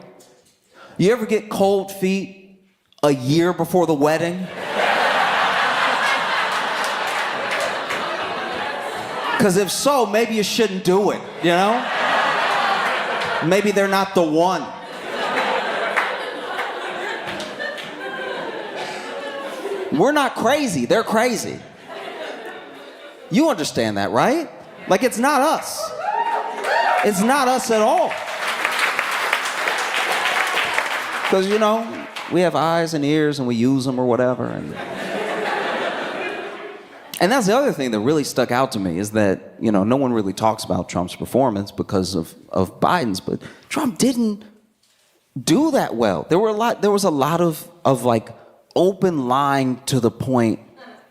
You ever get cold feet a year before the wedding? Because if so, maybe you shouldn't do it, you know? Maybe they're not the one. We're not crazy, they're crazy. You understand that, right? Like, it's not us. It's not us at all. Because, you know, we have eyes and ears and we use them or whatever. And that's the other thing that really stuck out to me is that, you know, no one really talks about Trump's performance because of Biden's, but Trump didn't do that well. There was a lot of like open lying to the point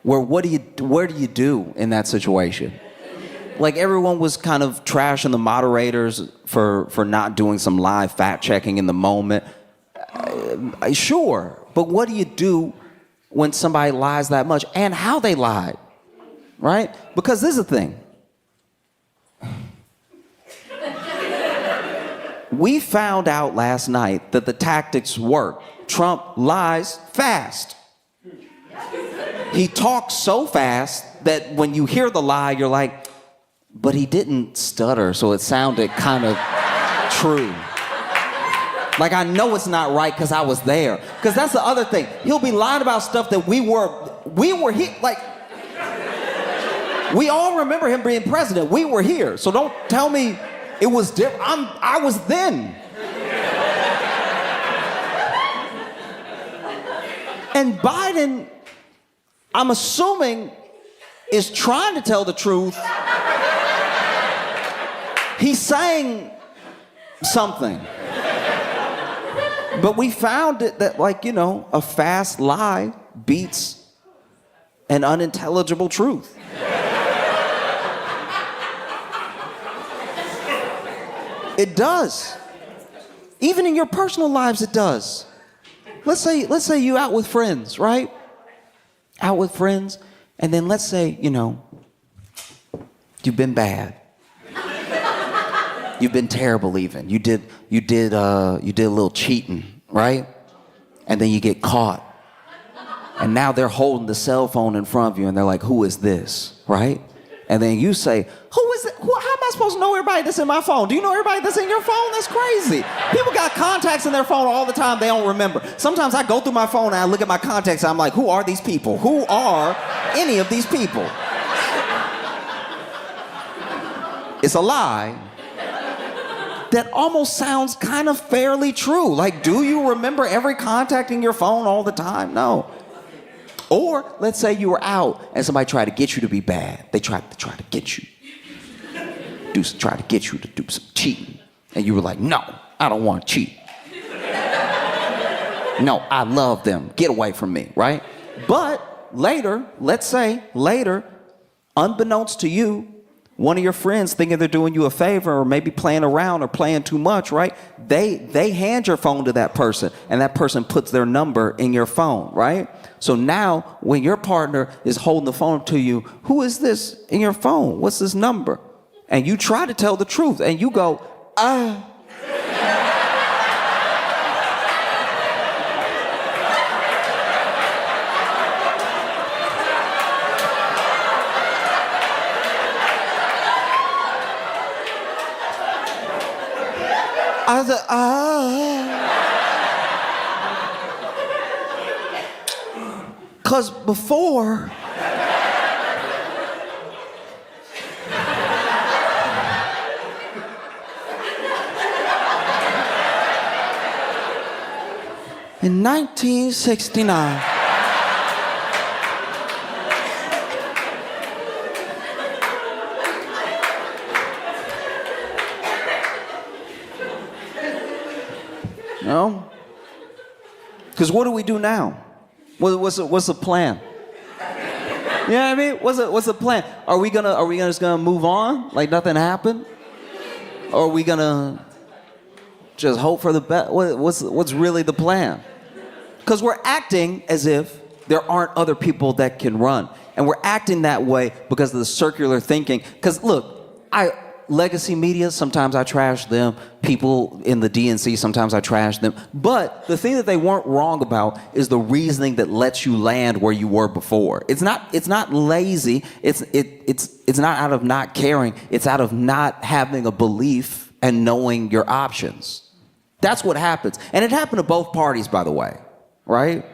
where where do you do in that situation? Like, everyone was kind of trashing the moderators for not doing some live fact checking in the moment. Sure, but what do you do when somebody lies that much, and how they lied? Right? Because this is the thing. We found out last night that the tactics work. Trump lies fast. He talks so fast that when you hear the lie, you're like, but he didn't stutter, so it sounded kind of true. Like, I know it's not right because I was there. Because that's the other thing. He'll be lying about stuff that we were here, like, we all remember him being president. We were here. So don't tell me it was different. I was then. And Biden, I'm assuming, is trying to tell the truth. He's saying something. But we found it that, like, you know, a fast lie beats an unintelligible truth. It does. Even in your personal lives, it does. Let's say you out with friends, right? Out with friends, and then let's say, you know, you've been bad. You've been terrible even. You did a little cheating, right? And then you get caught. And now they're holding the cell phone in front of you and they're like, who is this, right? And then you say, who is it? How am I supposed to know everybody that's in my phone? Do you know everybody that's in your phone? That's crazy. People got contacts in their phone all the time they don't remember. Sometimes I go through my phone and I look at my contacts and I'm like, who are these people? Who are any of these people? It's a lie that almost sounds kind of fairly true. Like, do you remember every contact in your phone all the time? No. Or let's say you were out and somebody tried to get you to be bad. They tried to get you. Try to get you to do some cheating. And you were like, no, I don't want to cheat. No, I love them. Get away from me, right? But later, let's say later, unbeknownst to you, one of your friends thinking they're doing you a favor or maybe playing around or playing too much, right? They hand your phone to that person and that person puts their number in your phone, right? So now when your partner is holding the phone to you, who is this in your phone? What's this number? And you try to tell the truth and you go, I said, Because before, in 1969, no? Because what do we do now? What's the plan? You know what I mean? What's the plan? Are we just gonna move on like nothing happened? Or are we gonna just hope for the best? What's really the plan? Because we're acting as if there aren't other people that can run. And we're acting that way because of the circular thinking. Because look, legacy media, sometimes I trash them. People in the DNC, sometimes I trash them. But the thing that they weren't wrong about is the reasoning that lets you land where you were before. It's not lazy. It's not out of not caring. It's out of not having a belief and knowing your options. That's what happens. And it happened to both parties, by the way, right?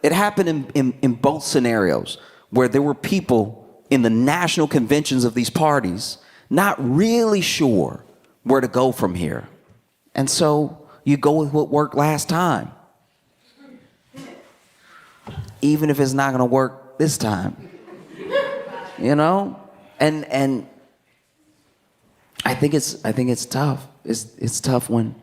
It happened in both scenarios where there were people in the national conventions of these parties not really sure where to go from here. And so you go with what worked last time, even if it's not going to work this time. You know? And I think it's tough. It's tough when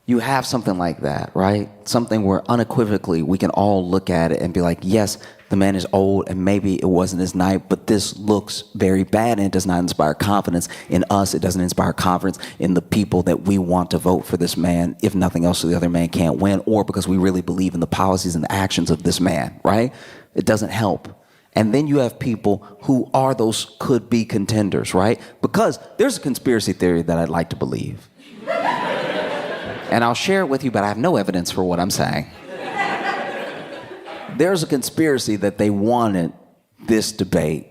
you have something like that, right? Something where unequivocally we can all look at it and be like, yes, the man is old and maybe it wasn't his night, but this looks very bad and it does not inspire confidence in us. It doesn't inspire confidence in the people that we want to vote for this man, if nothing else so the other man can't win, or because we really believe in the policies and the actions of this man, right? It doesn't help. And then you have people who are those could-be contenders, right? Because there's a conspiracy theory that I'd like to believe. And I'll share it with you, but I have no evidence for what I'm saying. There's a conspiracy that they wanted this debate.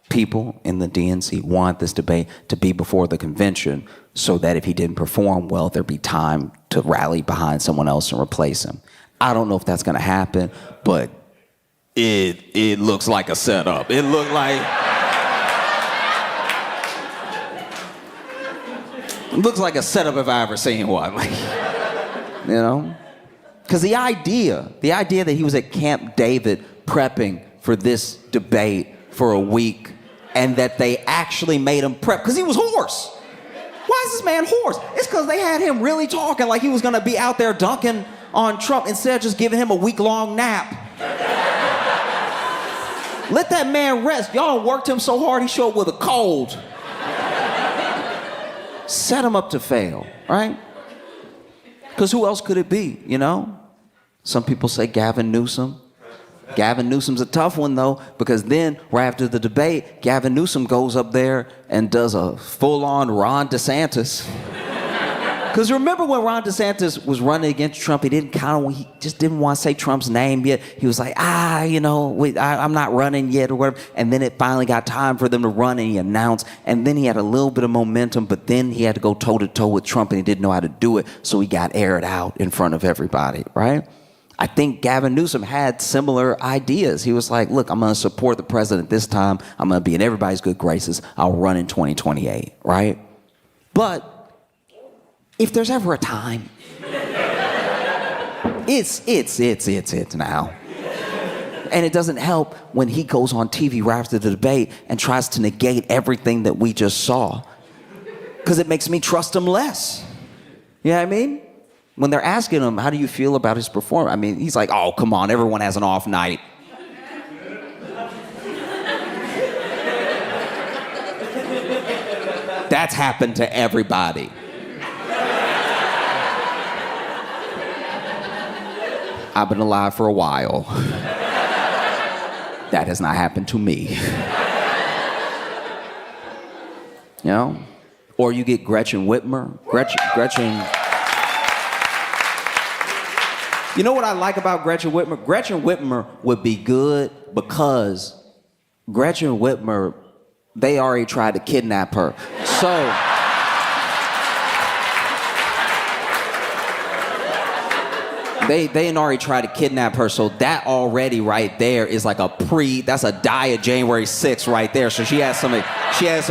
People in the DNC want this debate to be before the convention so that if he didn't perform well, there'd be time to rally behind someone else and replace him. I don't know if that's going to happen, but it looks like a setup. It looked like... It looks like a setup if I ever seen one. Like, you know? Because the idea that he was at Camp David prepping for this debate for a week and that they actually made him prep, because he was hoarse. Why is this man hoarse? It's because they had him really talking like he was going to be out there dunking on Trump instead of just giving him a week-long nap. Let that man rest. Y'all worked him so hard he showed up with a cold. Set him up to fail, right? Because who else could it be, you know? Some people say Gavin Newsom. Gavin Newsom's a tough one, though, because then, right after the debate, Gavin Newsom goes up there and does a full-on Ron DeSantis. Because remember when Ron DeSantis was running against Trump, he just didn't want to say Trump's name yet. He was like, I'm not running yet or whatever. And then it finally got time for them to run and he announced. And then he had a little bit of momentum, but then he had to go toe-to-toe with Trump and he didn't know how to do it. So he got aired out in front of everybody, right? I think Gavin Newsom had similar ideas. He was like, look, I'm going to support the president this time. I'm going to be in everybody's good graces. I'll run in 2028, right? But if there's ever a time, it's now. And it doesn't help when he goes on TV right after the debate and tries to negate everything that we just saw. Because it makes me trust him less. You know what I mean? When they're asking him, how do you feel about his performance? I mean, he's like, oh, come on, everyone has an off night. That's happened to everybody. I've been alive for a while. That has not happened to me. You know? Or you get Gretchen Whitmer. Gretchen. You know what I like about Gretchen Whitmer? Gretchen Whitmer would be good because Gretchen Whitmer, they already tried to kidnap her. So they had already tried to kidnap her, so that already right there is like that's a die of January 6th right there. So she has some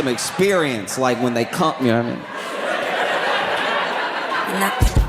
experience, like when they come, you know what I mean?